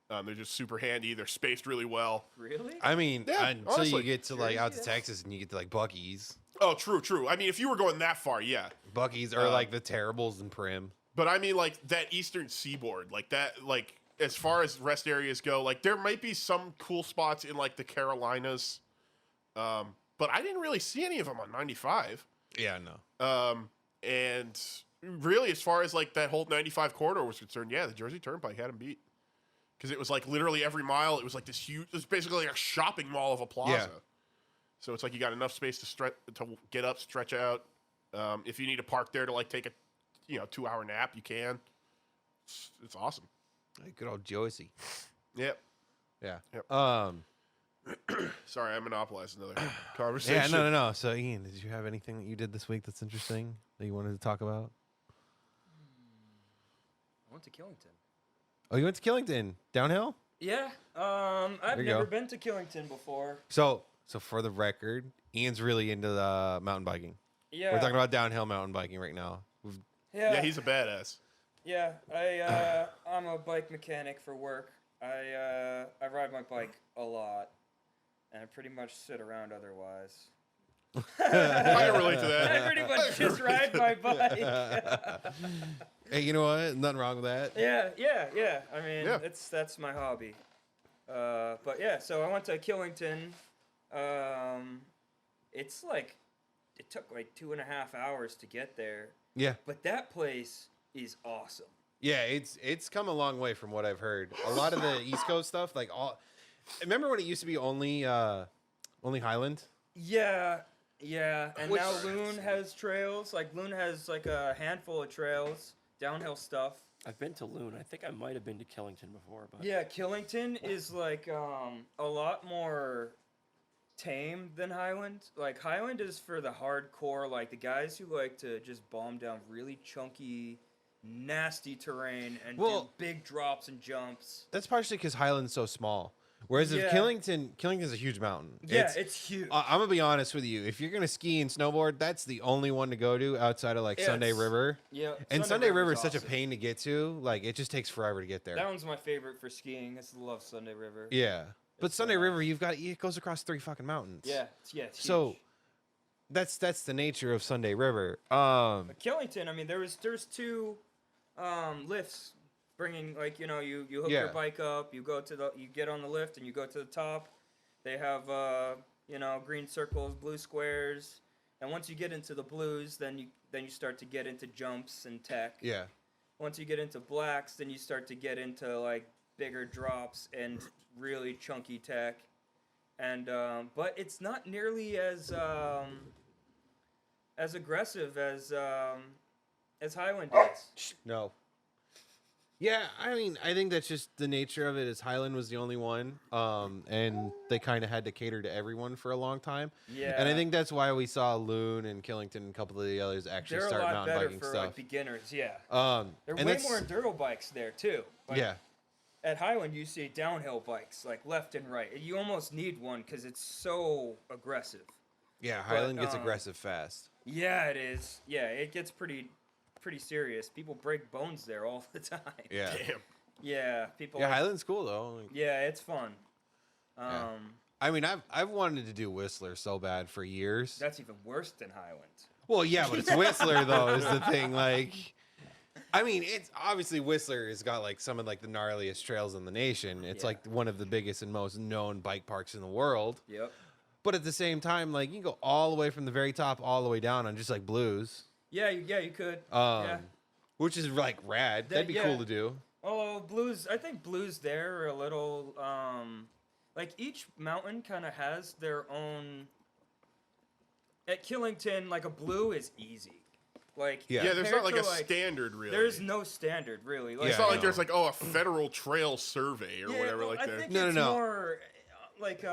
They're just super handy. They're spaced really well. really? I mean, Yeah, until honestly. you get to like Jersey, out to that's- Texas and you get to like Buc-ee's. Oh, true. I mean, if you were going that far, yeah. Buc-ee's or like the Terribles and Prim. But I mean, like that Eastern Seaboard, like that, like as far as rest areas go, like there might be some cool spots in like the Carolinas, but I didn't really see any of them on 95. Yeah, no. And really, as far as like that whole 95 corridor was concerned, yeah, the Jersey Turnpike had them beat because it was like literally every mile. It was like this huge. It was basically like a shopping mall of a plaza. Yeah. So it's like you got enough space to get up, stretch out. If you need to park there to like take a 2-hour nap, you can. It's awesome. Hey, good old Joycey. Yep. Yeah. Yep. Sorry, I monopolized another conversation. Yeah, no. So, Ian, did you have anything that you did this week that's interesting that you wanted to talk about? I went to Killington. Oh, you went to Killington downhill. Yeah. I've There you never go. been to Killington before. So for the record, Ian's really into the mountain biking. Yeah. We're talking about downhill mountain biking right now. Yeah, he's a badass. Yeah, I'm a bike mechanic for work. I ride my bike a lot, and I pretty much sit around otherwise. I can relate to that. I pretty much just ride my bike. Hey, you know what? Nothing wrong with that. Yeah. I mean, Yeah. that's my hobby. But yeah, so I went to Killington. It's like it took like 2.5 hours to get there, Yeah. but that place is awesome. Yeah, it's come a long way from what I've heard. A lot of the East Coast stuff, like remember when it used to be only Highland? Yeah, and Which- now Loon has trails. Like Loon has like a handful of trails, downhill stuff. I've been to Loon. I think I might have been to Killington before, but Yeah, Killington is like a lot more tame than Highland. Like Highland is for the hardcore, like the guys who like to just bomb down really chunky, nasty terrain and Well- do big drops and jumps. That's partially because Highland's so small. Whereas if Yeah. Killington's a huge mountain. Yeah, it's huge. I'm gonna be honest with you. If you're gonna ski and snowboard, that's the only one to go to outside of like Yeah, Sunday it's- River. Yeah, And Sunday River is River's such a awesome. pain to get to. Like it just takes forever to get there. That one's my favorite for skiing. I just love Sunday River. Yeah, but It's, Sunday River, it goes across 3 fucking mountains. Yeah, it's So huge. that's the nature of Sunday River. But Killington, I mean, there's 2 lifts bringing like you hook Yeah. your bike up, you get on the lift and you go to the top. They have green circles, blue squares, and once you get into the blues, then you start to get into jumps and tech. Yeah. Once you get into blacks, then you start to get into like bigger drops and really chunky tech. And but it's not nearly as aggressive as Highland is. No. Yeah, I mean, I think that's just the nature of it. Is Highland was the only one, and they kind of had to cater to everyone for a long time. Yeah. And I think that's why we saw Loon and Killington and a couple of the others actually they're a start lot mountain better biking for stuff. like beginners. Yeah. There are and way that's- more enduro bikes there too. Like, yeah, At Highland, you see downhill bikes like left and right. You almost need one because it's so aggressive. yeah. Highland gets um, aggressive fast. Yeah, it is. Yeah, it gets pretty serious. People break bones there all the time. Yeah, Damn. Yeah, people. yeah. like- Highland's cool though. Like, Yeah, it's fun. Yeah. I mean, I've wanted to do Whistler so bad for years. That's even worse than Highland. Well, yeah, but it's Whistler though is the thing. Like, I mean, it's obviously Whistler has got like some of like the gnarliest trails in the nation. It's Yeah. like one of the biggest and most known bike parks in the world. Yep. But at the same time, like you can go all the way from the very top all the way down on just like blues. Yeah, you could. Um, yeah. which is like rad. That'd be yeah. cool to do. Oh, blues. I think blues there are a little like each mountain kind of has their own. At Killington, like a blue is easy. Like Yeah. Yeah, there's not like a compared to, standard really. There's no standard really. Like, It's Yeah, not like no. there's like a federal trail survey or yeah, whatever well, like I there. think No, it's no. more like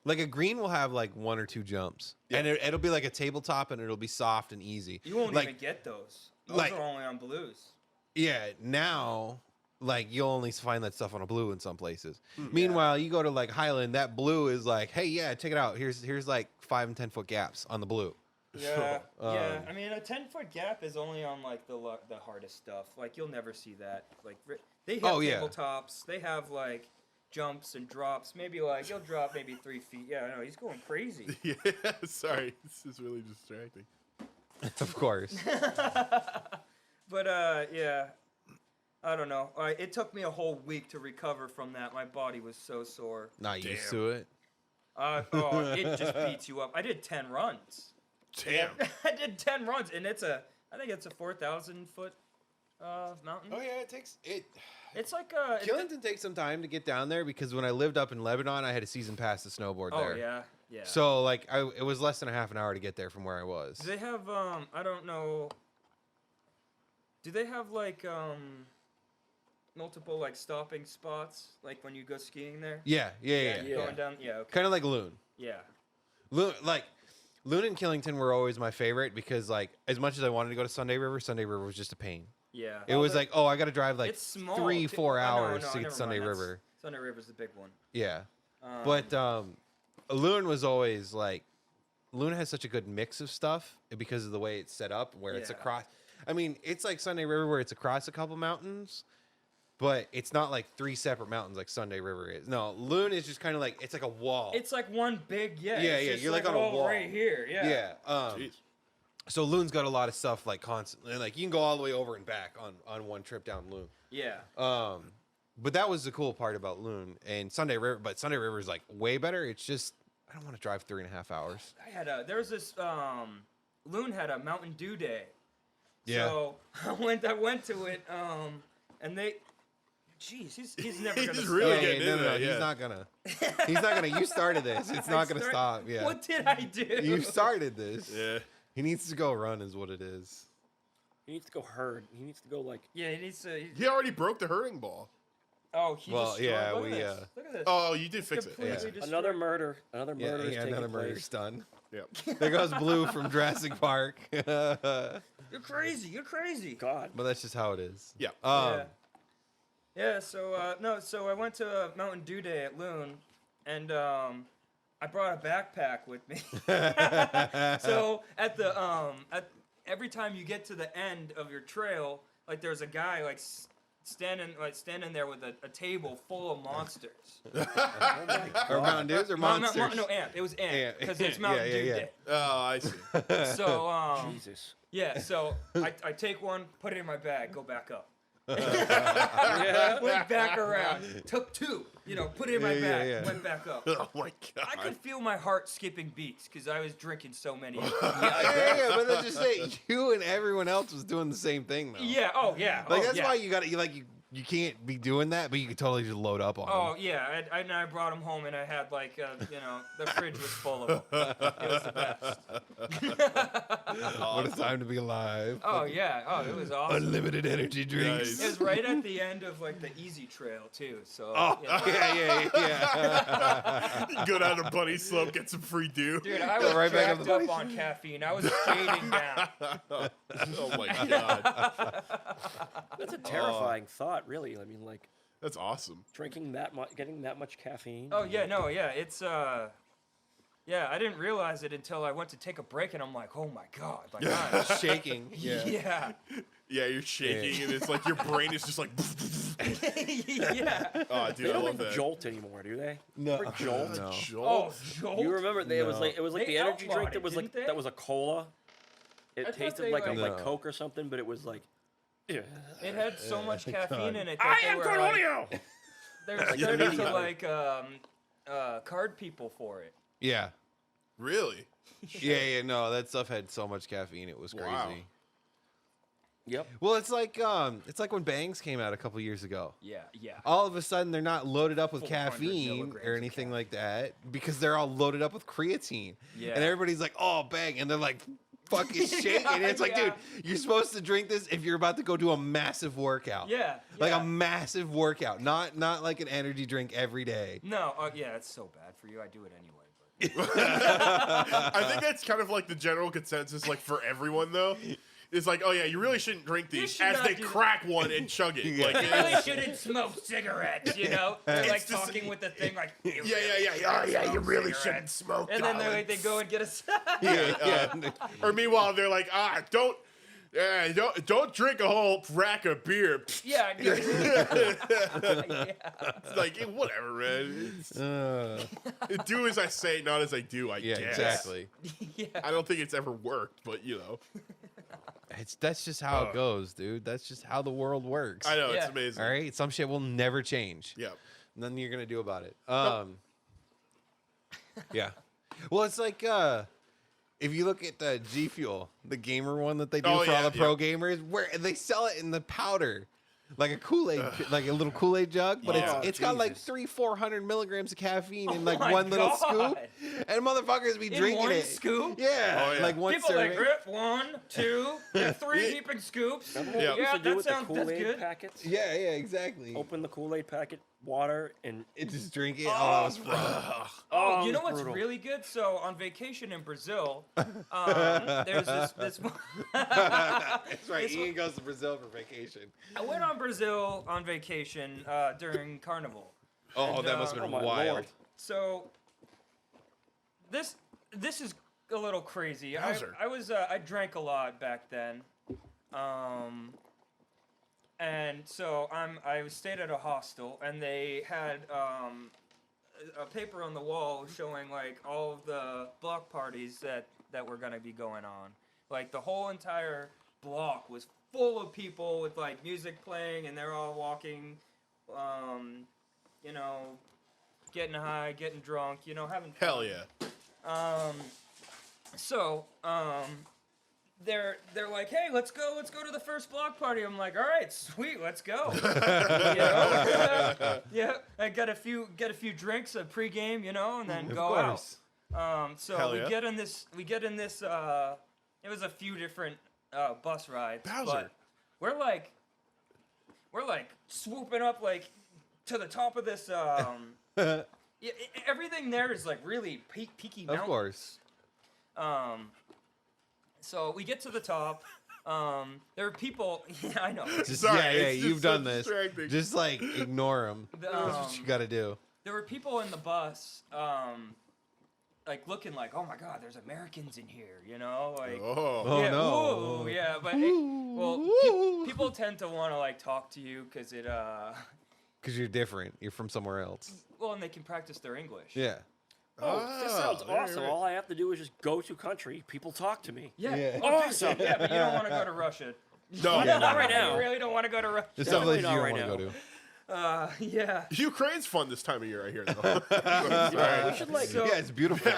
Like a green will have like 1 or 2 jumps, and it'll be like a tabletop, and it'll be soft and easy. you won't like, even get those. Those like- are only on blues. Yeah, now, like, you'll only find that stuff on a blue in some places. Meanwhile, you go to, like, Highland, that blue is like, hey, yeah, check it out. Here's like 5 and 10 foot gaps on the blue. Yeah, yeah. Um, I mean, a 10-foot gap is only on like the hardest stuff. Like you'll never see that. Like they have Oh, yeah. tabletops. They have like jumps and drops. Maybe like you'll drop maybe 3 feet. Yeah, I know he's going crazy. Yeah, sorry. This is really distracting. Of course. But yeah, I don't know. It took me a whole week to recover from that. My body was so sore. Not used Damn. to it. It just beats you up. I did 10 runs. Damn. I did 10 runs, and I think it's a 4,000 foot mountain. Oh, yeah, it takes it. It's like Killington takes some time to get down there because when I lived up in Lebanon, I had a season pass to snowboard Oh there. yeah, yeah. So, like, it was less than a half an hour to get there from where I was. Do they have I don't know. Do they have like multiple like stopping spots like when you go skiing there? Yeah. Going down. Yeah. Okay. Kind of like Loon. Yeah. Loon and Killington were always my favorite because, like, as much as I wanted to go to Sunday River was just a pain. Yeah. It was like, oh, I got to drive like it's small, 3-4 too. Oh, no, hours no, to get never to Sunday mind. River. Sunday River's the big one. Yeah. Um, But Loon was always like, Loon has such a good mix of stuff because of the way it's set up, where it's Yeah. across. I mean, it's like Sunday River where it's across a couple mountains, but it's not like 3 separate mountains like Sunday River is. No, Loon is just kind of like, it's like a wall. it's like one big Yeah, it's yeah, just you're like on a all wall. right here. Yeah. Yeah. Jeez. So Loon's got a lot of stuff like constantly, like you can go all the way over and back on one trip down Loon. Yeah. But that was the cool part about Loon and Sunday River. But Sunday River is like way better. It's just I don't want to drive 3.5 hours. There was this Loon had a Mountain Dew day. Yeah. So I went to it and they jeez, he's never He's gonna really stop. getting into that, yeah. He's not gonna. He's not gonna. You started this. It's not gonna stop. Yeah. What did I do? You started this. Yeah. He needs to go run, is what it is. He needs to go herd. He needs to go like. Yeah, he needs to. He already broke the herding ball. Oh, he Well, destroyed. yeah, Look we, at this. Look at this. Oh, you did fix it. Completely Yeah. destroyed. Another murder. Another Yeah, murder is taking another murder place. done. Yep. There goes Blue from Jurassic Park. But You're crazy. You're crazy. God. that's just how it is. Yeah. Yeah. Yeah. So So I went to a Mountain Dew day at Loon, and I brought a backpack with me. So at every time you get to the end of your trail, like there's a guy like standing there with a table full of monsters. Or Mountain Dews or monsters? No, Amp. It was Amp Amp. because it's Mountain Yeah, Dew yeah. day. Oh, I see. So Jesus. yeah, so I take one, put it in my bag, go back up. Yeah. Went back around, took 2, put it in my Yeah, bag, yeah. went back up. Oh my god. I could feel my heart skipping beats because I was drinking so many. Yeah, but that's just it. You and everyone else was doing the same thing, though. Yeah, oh yeah. Like, oh, that's yeah. why you can't be doing that, but you can totally just load up on Oh them. yeah, I brought them home and I had like the fridge was full of them. It was the best. What a time to be alive. Oh yeah, oh it was awesome. Unlimited energy drinks. Nice. It was right at the end of like the easy trail too. So Oh, you know. yeah. Go down to Bunny Slope, get some free dew. Dude, I Go was right back up jacked the up on caffeine. I was skating down. Oh my god. That's a terrifying thought, really. I mean, like That's awesome. drinking that much, getting that much caffeine. Oh yeah, no, yeah, it's yeah, I didn't realize it until I went to take a break, and I'm like, oh my god, like I'm Shaking. Yeah. yeah, Yeah, you're shaking, and it's like your brain is just like. yeah. Oh, They dude, I don't love make that. Jolt anymore, do they? No. Remember Jolt? No. Jolt? Oh, Jolt. You remember it was No. like They the energy outlawed drink it, that was like didn't they? that was a cola. It thought tasted they, like like- like No. Coke or something, but it was like. It had so much caffeine in it. That I they am were, Cornelio. Like, they're starting to like card people for it. Yeah. Really? Yeah, no, that stuff had so much caffeine, it was crazy. Wow. Yep. Well, it's like when Bangs came out a couple years ago. Yeah. All of a sudden, they're not loaded up with 400 caffeine milligrams or of anything like that because they're all loaded up with creatine. Yeah. And everybody's like, "Oh, Bang," and they're like, "Fucking shaking." And it's like, dude, you're supposed to drink this if you're about to go do a massive workout. Yeah. Like a massive workout, not like an energy drink every day. No. Yeah, it's so bad for you. I do it anyway. I think that's kind of like the general consensus, like for everyone though. It's like, oh yeah, you really shouldn't drink these should as not they do crack one and chug it. Yeah. Like, You really shouldn't smoke cigarettes, you know? They're like It's just- talking with the thing like, yeah. Oh yeah, you really shouldn't smoke. and then darling. they go and get a Yeah. Or meanwhile, they're like, don't drink a whole rack of beer. yeah. It's like, whatever, man. Uh, Do as I say, not as I do, I yeah, guess. exactly. Yeah. I don't think it's ever worked, but you know. That's just how it goes, dude. That's just how the world works. I know, it's Yeah. amazing. All right, some shit will never change. Yeah. Nothing you're gonna do about it. Yeah. Well, it's like if you look at the G Fuel, the gamer one that they do Oh, for all yeah, the pro gamers, where they sell it in the powder, like a Kool-Aid, like a little Kool-Aid jug, but Yeah. it's got like Jesus. 300-400 milligrams of caffeine in Oh like my one little God. scoop, and motherfuckers be In drinking one it. scoop? Yeah. Oh, yeah. Like one People like serving. grip 1, 2, 3 heaping scoops. Remember what Yeah. we used Yeah, to do that with sounds the that's Kool-Aid good. packets? Yeah, exactly. Open the Kool-Aid packet, water, and It just drink it. Oh, that was fun. Oh, it you know was what's brutal. really good? So on vacation in Brazil, there's this That's right. This Ian goes to Brazil for vacation. I went on Brazil on vacation during Carnival. Oh, And, that must have oh been my wild. Lord. So this is a little crazy. Bowser. I drank a lot back then, and so I stayed at a hostel, and they had a paper on the wall showing like all of the block parties that were gonna be going on. Like the whole entire block was full of people with like music playing, and they're all walking, you know, getting high, getting drunk, you know, having fun. Hell yeah. They're like, hey, let's go to the first block party. I'm like, all right, sweet, let's go. You know? Yeah, I get a few drinks a pregame, you know, and then Of go course. out. So Hell we yeah. get in this. It was a few different bus rides, Bowser. but we're like swooping up like to the top of this. Everything there is like really peaky mountain. Of course. So we get to the top. There are people. Yeah, I know. Just, Sorry, yeah, it's just you've so done this. distracting. Just like ignore them. That's what you got to do. There were people in the bus, like looking like, oh my God, there's Americans in here, you know, like. Oh. Oh, yeah, no. ooh, yeah, but people tend to want to like talk to you because it Because you're different. You're from somewhere else. well, and they can practice their English. Yeah. oh, this sounds there awesome. it is. All I have to do is just go to country. People talk to me. Yeah. Yeah. Oh, dude, Awesome. yeah, but you don't want to go to Russia. No. Yeah, not right now. You really don't want to go to Russia. There's some places you Definitely don't not want right to go to. Yeah. Ukraine's fun this time of year, I hear. Though. Yeah, we should like So- Yeah, it's beautiful.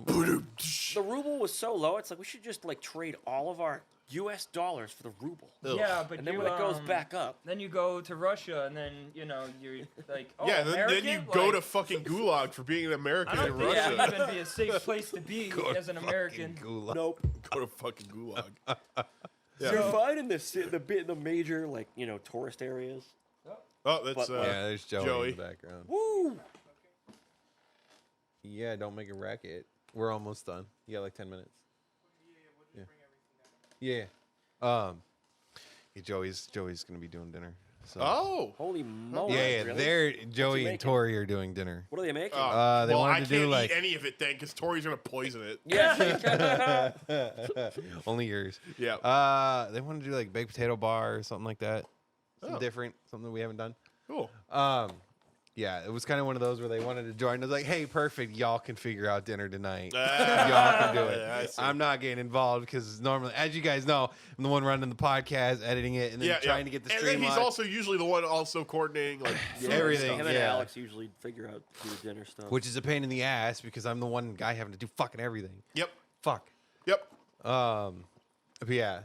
the ruble was so low. It's like we should just like trade all of our U.S. dollars for the ruble. Yeah, but And then you, when it goes back up, then you go to Russia, and then you know you're like, oh, Yeah, then American? you go Like, to fucking Gulag for being an I American don't in think Russia. that would even be a safe place to be Go to as an American. fucking gulag. nope. Go to fucking Gulag. You're fine in the major like tourist areas. Oh, that's But, Yeah, there's Joey, Joey. in the background. Woo! Yeah, don't make a racket. We're almost done. You got like 10 minutes. Yeah. Yeah, Joey's gonna be doing dinner. So. Oh. Holy moly! Yeah, really? they're Joey and making? Tori are doing dinner. What are they making? They well, wanted I to can't do like eat any of it then because Tori's gonna poison it. yeah. only yours. Yeah. They want to do like baked potato bar or something like that. Something Oh. different, something we haven't done. Cool. Yeah, it was kind of one of those where they wanted to join. I was like, hey, perfect. Y'all can figure out dinner tonight. Y'all can do I it. see. I'm not getting involved because normally, as you guys know, I'm the one running the podcast, editing it, and then trying to get the And stream then he's on. also usually the one also coordinating like food and Everything, stuff. Him and yeah. Alex usually figure out do the dinner stuff. Which is a pain in the ass because I'm the one guy having to do fucking everything. Yep. Fuck. Yep. Yeah.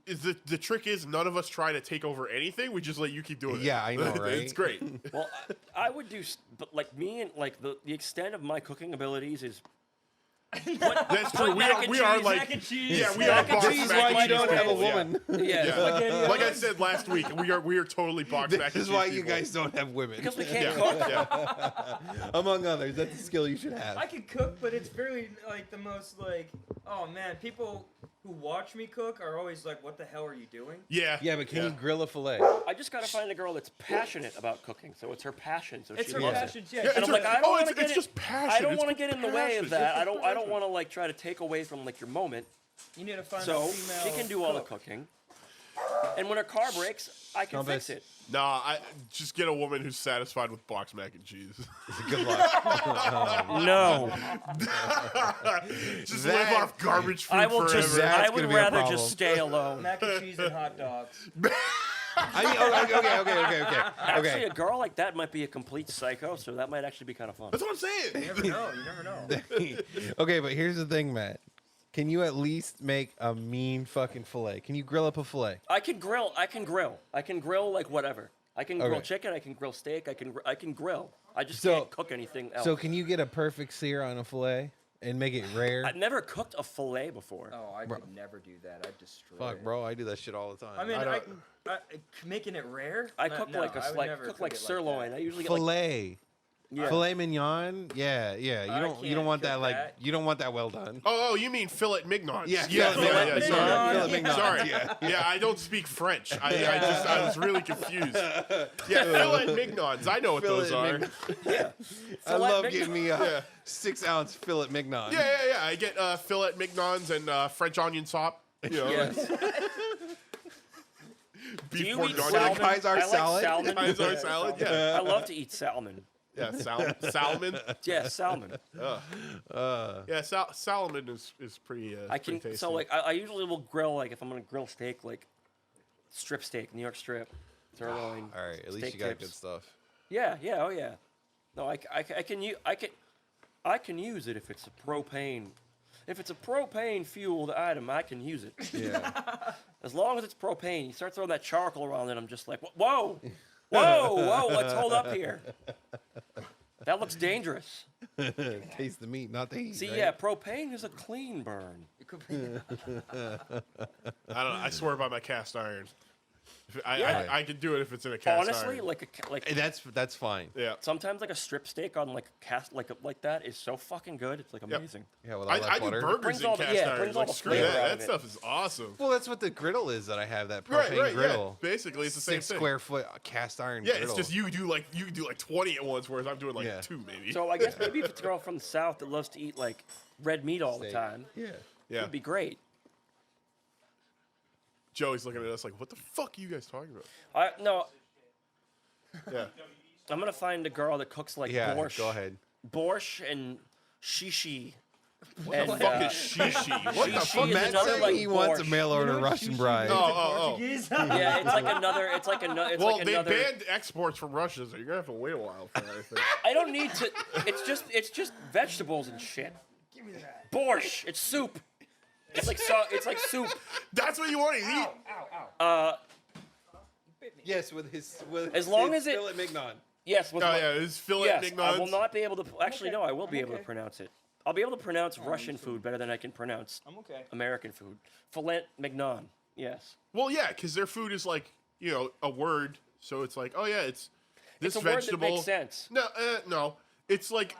The trick is none of us try to take over anything. We just let you keep doing it. Yeah, I know, right? It's great. Well, I would do, but like me and like the extent of my cooking abilities is. That's true. We are like, mac and cheese. yeah, we are Mac and box cheese, mac and why cheese you don't have a people, yeah. woman. Yeah, Yeah. Like I said last week, we are totally box mac and This cheese is why you people. guys don't have women. because we can't Yeah, cook. yeah. Among others, that's a skill you should have. I can cook, but it's very like the most like, oh man, people who watch me cook are always like, what the hell are you doing? Yeah. Yeah, but can you grill a fillet? I just gotta find a girl that's passionate about cooking, so it's her passion. So It's she her loves passion, it. yeah. Yeah, And it's I'm like, I don't want to get it's in, just passion. I don't It's want to get in the way of passion. that. It's I don't passion. want to like try to take away from like your moment. You need to find a So female she can do all the cook. cooking. And when her car breaks, I can Compass. fix it. Nah, I just get a woman who's satisfied with box mac and cheese. Good luck. No, Just That- live off garbage food I will forever. just. That's I gonna would be a rather problem. just stay alone. Mac and cheese and hot dogs. I mean, okay. Actually, a girl like that might be a complete psycho, so that might actually be kind of fun. That's what I'm saying. You never know. You never know. Okay, but here's the thing, Matt. Can you at least make a mean fucking fillet? Can you grill up a fillet? I can grill. I can grill like whatever. I can grill Okay. chicken. I can grill steak. I can grill. I just So- can't cook anything else. So can you get a perfect sear on a fillet and make it rare? I've never cooked a fillet before. Oh, I Bro. could never do that. I'd destroy Fuck, it. bro, I do that shit all the time. I mean, I I making it rare. I No, cook no, like I a would like never cook cook like it that. sirloin. I usually get like fillet. yeah. Filet mignon, yeah. You I don't can't want that cook like that. you don't want that well done. Oh, you mean fillet mignons? Yeah, yeah, fillet yeah, mignon. sorry. Yeah. Filet mignon. Sorry. Yeah. Yeah, I don't speak French. I was really confused. Yeah, fillet mignons. I know what those Fillet are. mignon. yeah. I Fillet love mignon. getting me a Yeah. 6-ounce fillet mignon. Yeah. I get fillet mignons and French onion sop. You know, Yes. Do beef you eat bourguignon. salmon? Kaiser I like salad? salmon. Kaiser salad. Yeah, I love to eat salmon. yeah. Salmon. Yeah, salmon. Yeah, salmon is pretty. I can pretty tasty. so like I usually will grill like if I'm gonna grill steak like strip steak, New York strip, sirloin. All right, at least steak you got tips. good stuff. Yeah, oh yeah. No, I can use it if it's a propane. If it's a propane fueled item, I can use it. Yeah. As long as it's propane, you start throwing that charcoal around it, I'm just like, whoa, let's hold up here. That looks dangerous. Taste the meat, not the heat. See, right? yeah, propane is a clean burn. It could be. I don't know. I swear by my cast iron. Yeah. I could do it if it's in a cast Honestly, iron. like That's fine. Yeah. sometimes like a strip steak on like a cast like that is so fucking good. It's like amazing. Yeah, with all that I do butter. burgers Brings in all the- cast yeah, iron. brings all Like, the screw flavor that. out That of it. stuff is awesome. Well, that's what the griddle is that I have. That propane Right, griddle. yeah. Basically, it's the same 6 thing. square foot cast iron Yeah, griddle. it's just you do like 20 at once, whereas I'm doing like Yeah. 2 maybe. So I guess maybe if it's a girl from the south that loves to eat like red meat all the Steak. time, Yeah. yeah. it'd be great. Joey's looking at us like, what the fuck are you guys talking about? No, Yeah. I'm gonna find a girl that cooks like Yeah. borscht, Go ahead. borscht and shishi. What And, the fuck is shishi? What the shishi fuck? is Matt another, said like, he wants a borscht. mail order Russian bride. Oh. Portuguese. Yeah, it's like another. It's like another. It's Well, like they another. banned exports from Russia, so you're gonna have to wait a while for that. I think. I don't need to. It's just vegetables and shit. Give me that. Borscht. It's soup. It's like It's like soup. That's what you want to eat. Ow, ow. Yes, with his As long as it- fillet mignon. Yes. With Oh my- yeah, it's fillet yes. mignons. I will not be able to. Actually, okay. no. I will be I'm able to okay. pronounce it. I'll be able to pronounce Russian food better than I can pronounce I'm okay. American food. Filet mignon. Yes. Well, yeah, because their food is like a word, so it's like, oh yeah, it's this It's a word that vegetable. makes sense. No. It's like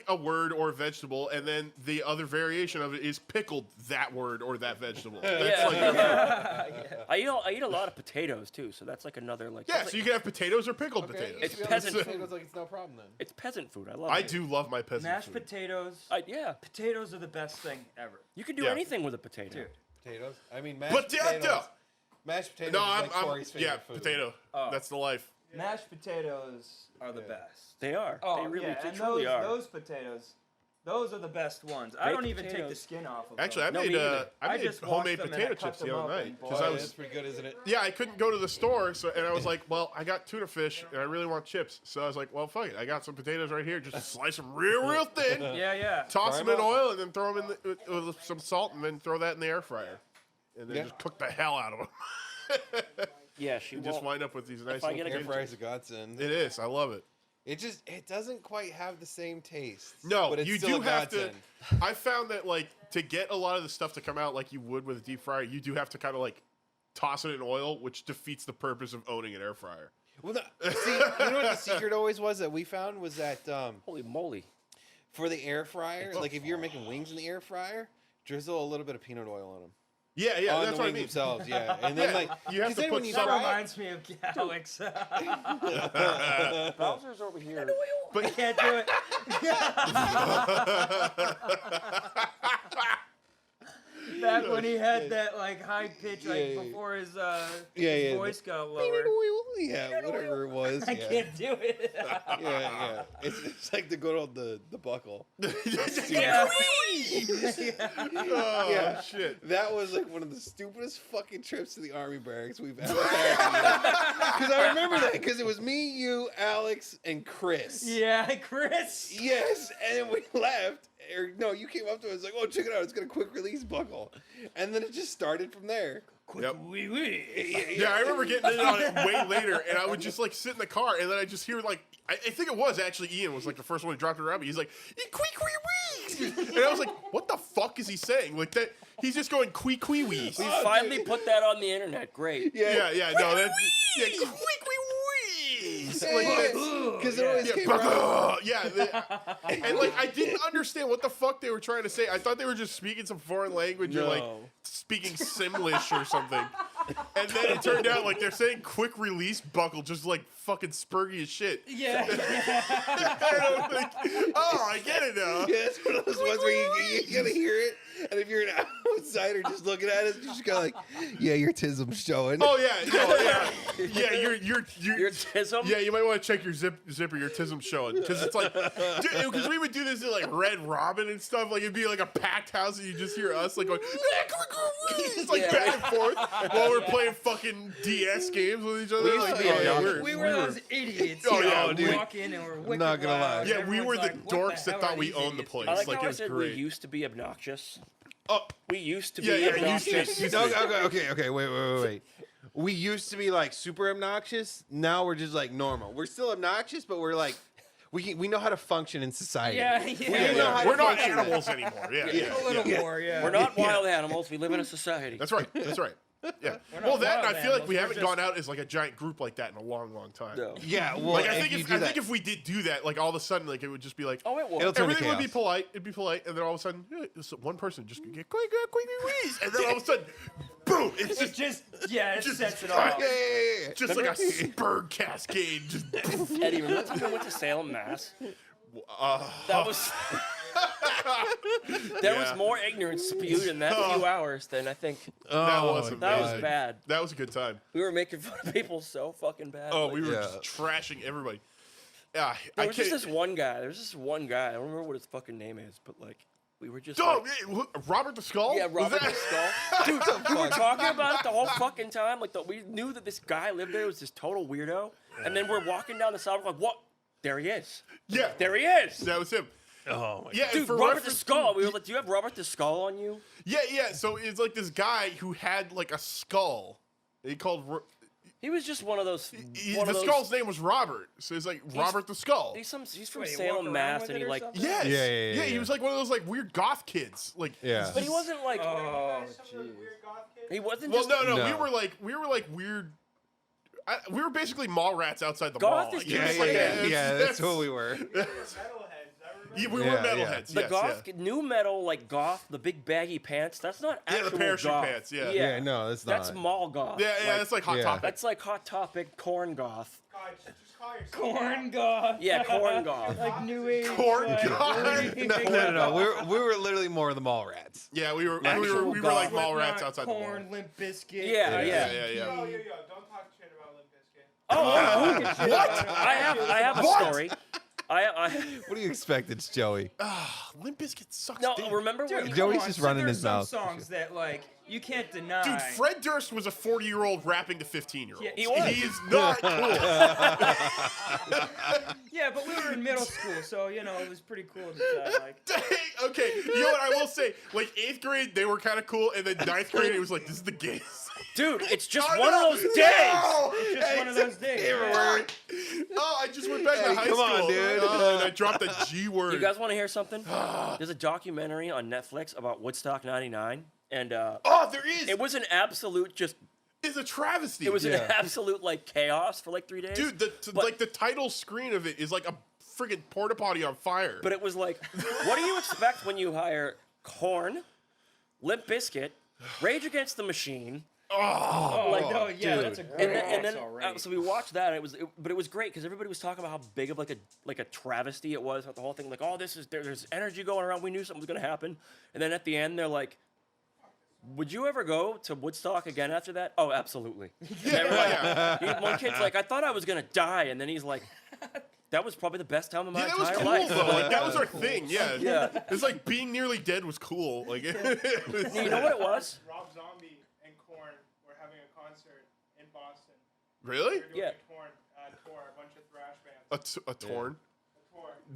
a word or vegetable, and then the other variation of it is pickled that word or that vegetable. That's Yeah. like, I eat a lot of potatoes too, so that's like another like. yeah, that's so like- you can have potatoes or pickled potatoes. It's peasant food. Potatoes like it's no problem then. It's peasant food. I love I it. do love my peasant Mashed food. potatoes. Yeah. Potatoes are the best thing ever. You can do Yeah. anything with a potato. Dude. Potatoes? I mean, mashed Potato! potatoes. Mashed potatoes No, is I'm, like I'm Corey's favorite yeah, food. potato. Oh. That's the life. Mashed potatoes are the best. They are. Oh, they really, yeah, they and truly are. those potatoes, those are the best ones. I Baked don't even take the potatoes. skin off of Actually, I them. No, made me either. I made just washed homemade them and I potato cut chips the them other up night and because Oh, I yeah, was that's pretty good, isn't it? yeah I couldn't go to the store, so and I was like, well, I got tuna fish and I really want chips, so I was like, well, fuck it, I got some potatoes right here, just slice them real thin, Yeah, yeah. toss Fry them in 'em up. oil, and then throw them in with some salt, and then throw that in the air fryer. and then Yeah. just cook the hell out of them. Yeah, she You just won't. wind up with these nice I little get a Air good- fryer's a godsend. It is. I love it. It doesn't quite have the same taste. No, but it's you still do a have to. godsend. I found that like to get a lot of the stuff to come out like you would with a deep fryer, you do have to kind of like toss it in oil, which defeats the purpose of owning an air fryer. Well, see, you know what the secret always was that we found was that Holy moly! for the air fryer, like if you're making wings in the air fryer, drizzle a little bit of peanut oil on them. Yeah, yeah, on that's the what I wings mean. themselves, yeah. And then Yeah, like you have 'cause to then put when you some- That fry it- reminds me of Alex. Bowser's over here. I can't do it. Back when he had that like high pitch, like Yeah. before his Yeah, voice got Peanut lowered. oil, yeah, whatever it was. I yeah. can't do it. Yeah. It's like the good old the buckle. Yeah. Oh Yeah. shit! That was like one of the stupidest fucking trips to the army barracks we've ever had. Because I remember that because it was me, you, Alex, and Chris. Yeah, Chris. Yes, and then we left. Or no, you came up to us like, "Oh, check it out! It's got a quick release buckle," and then it just started from there. Yep. Wee wee. Yeah, I remember getting in on it way later, and I would just like sit in the car, and then I just hear like I think it was actually Ian was like the first one who dropped it around me. He's like, "Quee quee wee," and I was like, "What the fuck is he saying?" Like that, he's just going quee quee wee. We finally put that on the internet. Great. Yeah, no, that's yeah, quee quee wee. Like that's. Because it always Yeah, came around. and like I didn't understand what the fuck they were trying to say. I thought they were just speaking some foreign language or like No. speaking Simlish or something. And then it turned out like they're saying quick release buckle, just like fucking spurgy as shit. Yeah. And I'm like, oh, I get it now. Yeah, it's one of those ones where you gotta hear it, and if you're an outsider just looking at it, you just go like, "Yeah, your tism's showing." Oh yeah, no, yeah, you're Your tism. yeah, you might want to check your zipper, your tism showing, because it's like, because we would do this in like Red Robin and stuff. Like it'd be like a packed house, and you just hear us like going, it's like Yeah. back and forth while we're playing fucking DS games with each other. We used Like, to be obnoxious. We were those idiots. Oh, you yeah, know, dude. walk in and we're wicked Not gonna loud. lie. Yeah, we were Everyone's the like, what dorks the that hell thought are we these owned the idiots place. I like Like, how it I was said great. we used to be obnoxious. Oh, We used to be yeah, you obnoxious. used No, to. okay. Wait. We used to be like super obnoxious. Now we're just like normal. We're still obnoxious, but we're like we know how to function in society. Yeah, We yeah. know how to We're not function. animals anymore. Yeah, A little yeah. more, yeah. We're not wild animals. We live in a society. That's right. That's right. Yeah. We're Well, not that and I wild feel like we animals, haven't we're gone just- out as like a giant group like that in a long, long time. No. Yeah, well, Like I if think you if do I that, think if we did do that, like all of a sudden, like it would just be like Oh, it will. It'll turn to everything would be chaos. polite. It'd be polite, and then all of a sudden, this one person just could get quick, and then all of a sudden, boom! It's It just just, yeah, it just- sets it yeah, off. yeah. just like a spur cascade. Just Eddie, remember when we went to Salem, Mass? uh, That was there was Yeah. more ignorance spewed in that few hours than I think. that Oh, was my That was amazing. bad. That was a good time. We were making fun of people so fucking bad. Oh, like, we were Yeah. just trashing everybody. Yeah, there I was just can't. this one guy. There's this one guy. I don't remember what his fucking name is, but like we were just. Oh, like, yeah, look, Robert the Skull. yeah, Was Robert that- the Skull. Dude, we were talking about it the whole fucking time. Like, we knew that this guy lived there. Was this total weirdo. And then we're walking down the sidewalk, like, what? There he is. Yeah, There he is. that was him. Oh my Yeah, and Dude, for Robert the reference- Skull. We were like, do you have Robert the Skull on you? Yeah. So it's like this guy who had like a skull. He called. He was just one of those. One The of those skull's name was Robert, so it's like Robert the Skull. He's from Wait, you Salem, walk around Mass, with and it he or like. something? Yes. Yeah, He yeah. was like one of those like weird goth kids. Like Yeah. But he wasn't like. Oh, jeez. He wasn't Well, just. no. No. We were like weird. We were basically mall rats outside the Goth mall. is Like, it just was Yeah, like yeah, that. that's what we were. Yeah, we were Yeah, metalheads. The yes, goth, new metal, like goth, the big baggy pants. That's not Yeah, the actual parachute goth. pants, yeah. Yeah, no, that's not. That's mall goth. Yeah, that's like Hot yeah. Topic. That's like Hot Topic, corn goth. Corn goth. Yeah, corn goth. Like new age. Corn like, goth? No. We were literally more of the mall rats. Yeah, we were Actual we were like goth. mall rats Slipknot, outside the corn, mall. Limp Biscuit. Yeah, Yeah. Yo, don't talk shit about Limp Bizkit. Oh, What? I have a What? story. What do you expect? It's Joey. Limp Bizkit sucks. No, dick. remember Dude, when come Joey's on. just So running there's his some mouth. songs that like you can't deny. Dude, Fred Durst was a 40-year-old rapping to 15-year-olds. Yeah, he was. He is not cool. Yeah, but we were in middle school, so you know it was pretty cool at the time. Like, Okay, you know what I will say? Like 8th grade, they were kind of cool, and then 9th grade, it was like, this is the gayest. Dude, it's just Oh, one no, of those days. no! it's just one of those days. Favorite yeah. word. Oh, I just went back to Hey, high come school. on, dude. And I dropped the G word. You guys want to hear something? There's a documentary on Netflix about Woodstock '99, and Oh, there is. it was an absolute just. It's a travesty. It was an Yeah. absolute like chaos for like 3 days. Dude, But- like the title screen of it is like a friggin' porta potty on fire. But it was like, what do you expect when you hire Korn, Limp Bizkit, Rage Against the Machine? Oh, like, oh yeah, dude. that's a great And then, mix already. so we watched that. And but it was great because everybody was talking about how big of like a travesty it was. The whole thing, like, oh, there's energy going around. We knew something was gonna happen. And then at the end, they're like, would you ever go to Woodstock again after that? Oh, absolutely. And they were like, one kid's like, I thought I was gonna die, and then he's like, that was probably the best time of my yeah, that was entire cool life. though. Like that was our thing. Yeah. Yeah. It's like being nearly dead was cool. Like it was, You know what it was? Rob Zombie and Korn were having a concert in Boston. really? They were doing Yeah. a tour, a bunch of thrash bands. A torn.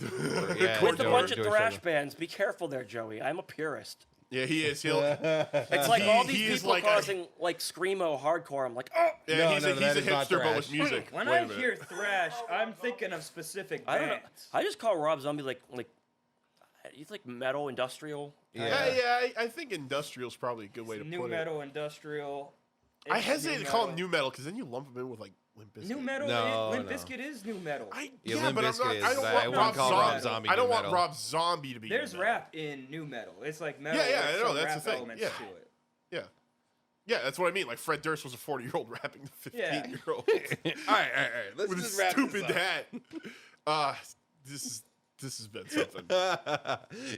A tour. Yeah, With a Joey- bunch of Joey thrash Shogun. bands. Be careful there, Joey. I'm a purist. Yeah, he is. He'll. It's like all he these is people like a- causing like screamo hardcore. I'm like, oh. Yeah, No, he's no, a that is not hipster, but with thrash. music. When Wait I a minute. hear thrash, I'm thinking of specific I don't know. bands. I just call Rob Zombie like he's like metal industrial. I think industrial's probably a good way to New put metal, industrial. it. I It's hesitate new to call metal. him new metal because then you lump him in with like Limp Bizkit. New metal. No, Limp no. Bizkit is new metal. Yeah, Yeah, Limp but I'm Bizkit not. is. I don't I want wouldn't Rob call Zombie. Rob Zombie I don't new want metal. Rob Zombie to be. There's new metal. rap in new metal. It's like metal. Yeah, with I know, some that's rap the thing, elements yeah. to it. Yeah. Yeah, that's what I mean. Like Fred Durst was a 40-year-old rapping to 15-year-olds All right. Let's with a just wrap this stupid up. hat. This has been something.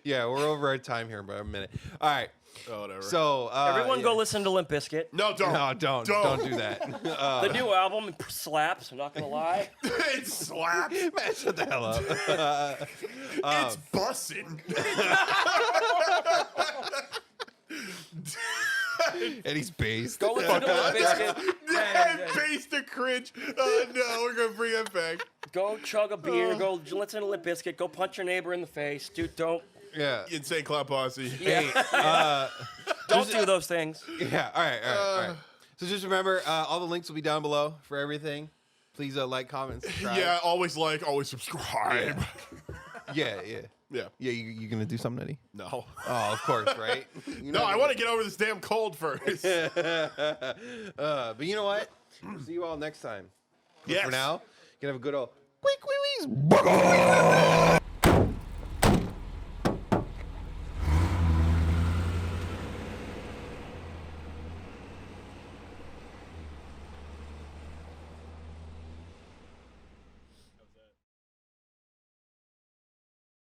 Yeah, we're over our time here by a minute. All right. Oh, whatever. So Everyone yeah. go listen to Limp Bizkit. no, don't. No, don't do that. The new album slaps. I'm not gonna lie. It slaps. Man, shut the hell up. It's bussin'. And he's based. Go listen to Limp Bizkit. That base to cringe. Oh no, we're gonna bring that back. Go chug a beer. Go listen to Limp Bizkit. Go punch your neighbor in the face, dude. Don't Yeah. Insane Clown Posse. Hey, don't do those things. yeah. All right. So just remember, all the links will be down below for everything. Please like, comment, subscribe. Yeah, always like, always subscribe. Yeah. Yeah. Yeah, you gonna do something, Eddie? No. Oh, of course, right? No, I want to get over this damn cold first. But you know what? See you all next time. But Yes. for now, you can have a good old quick wee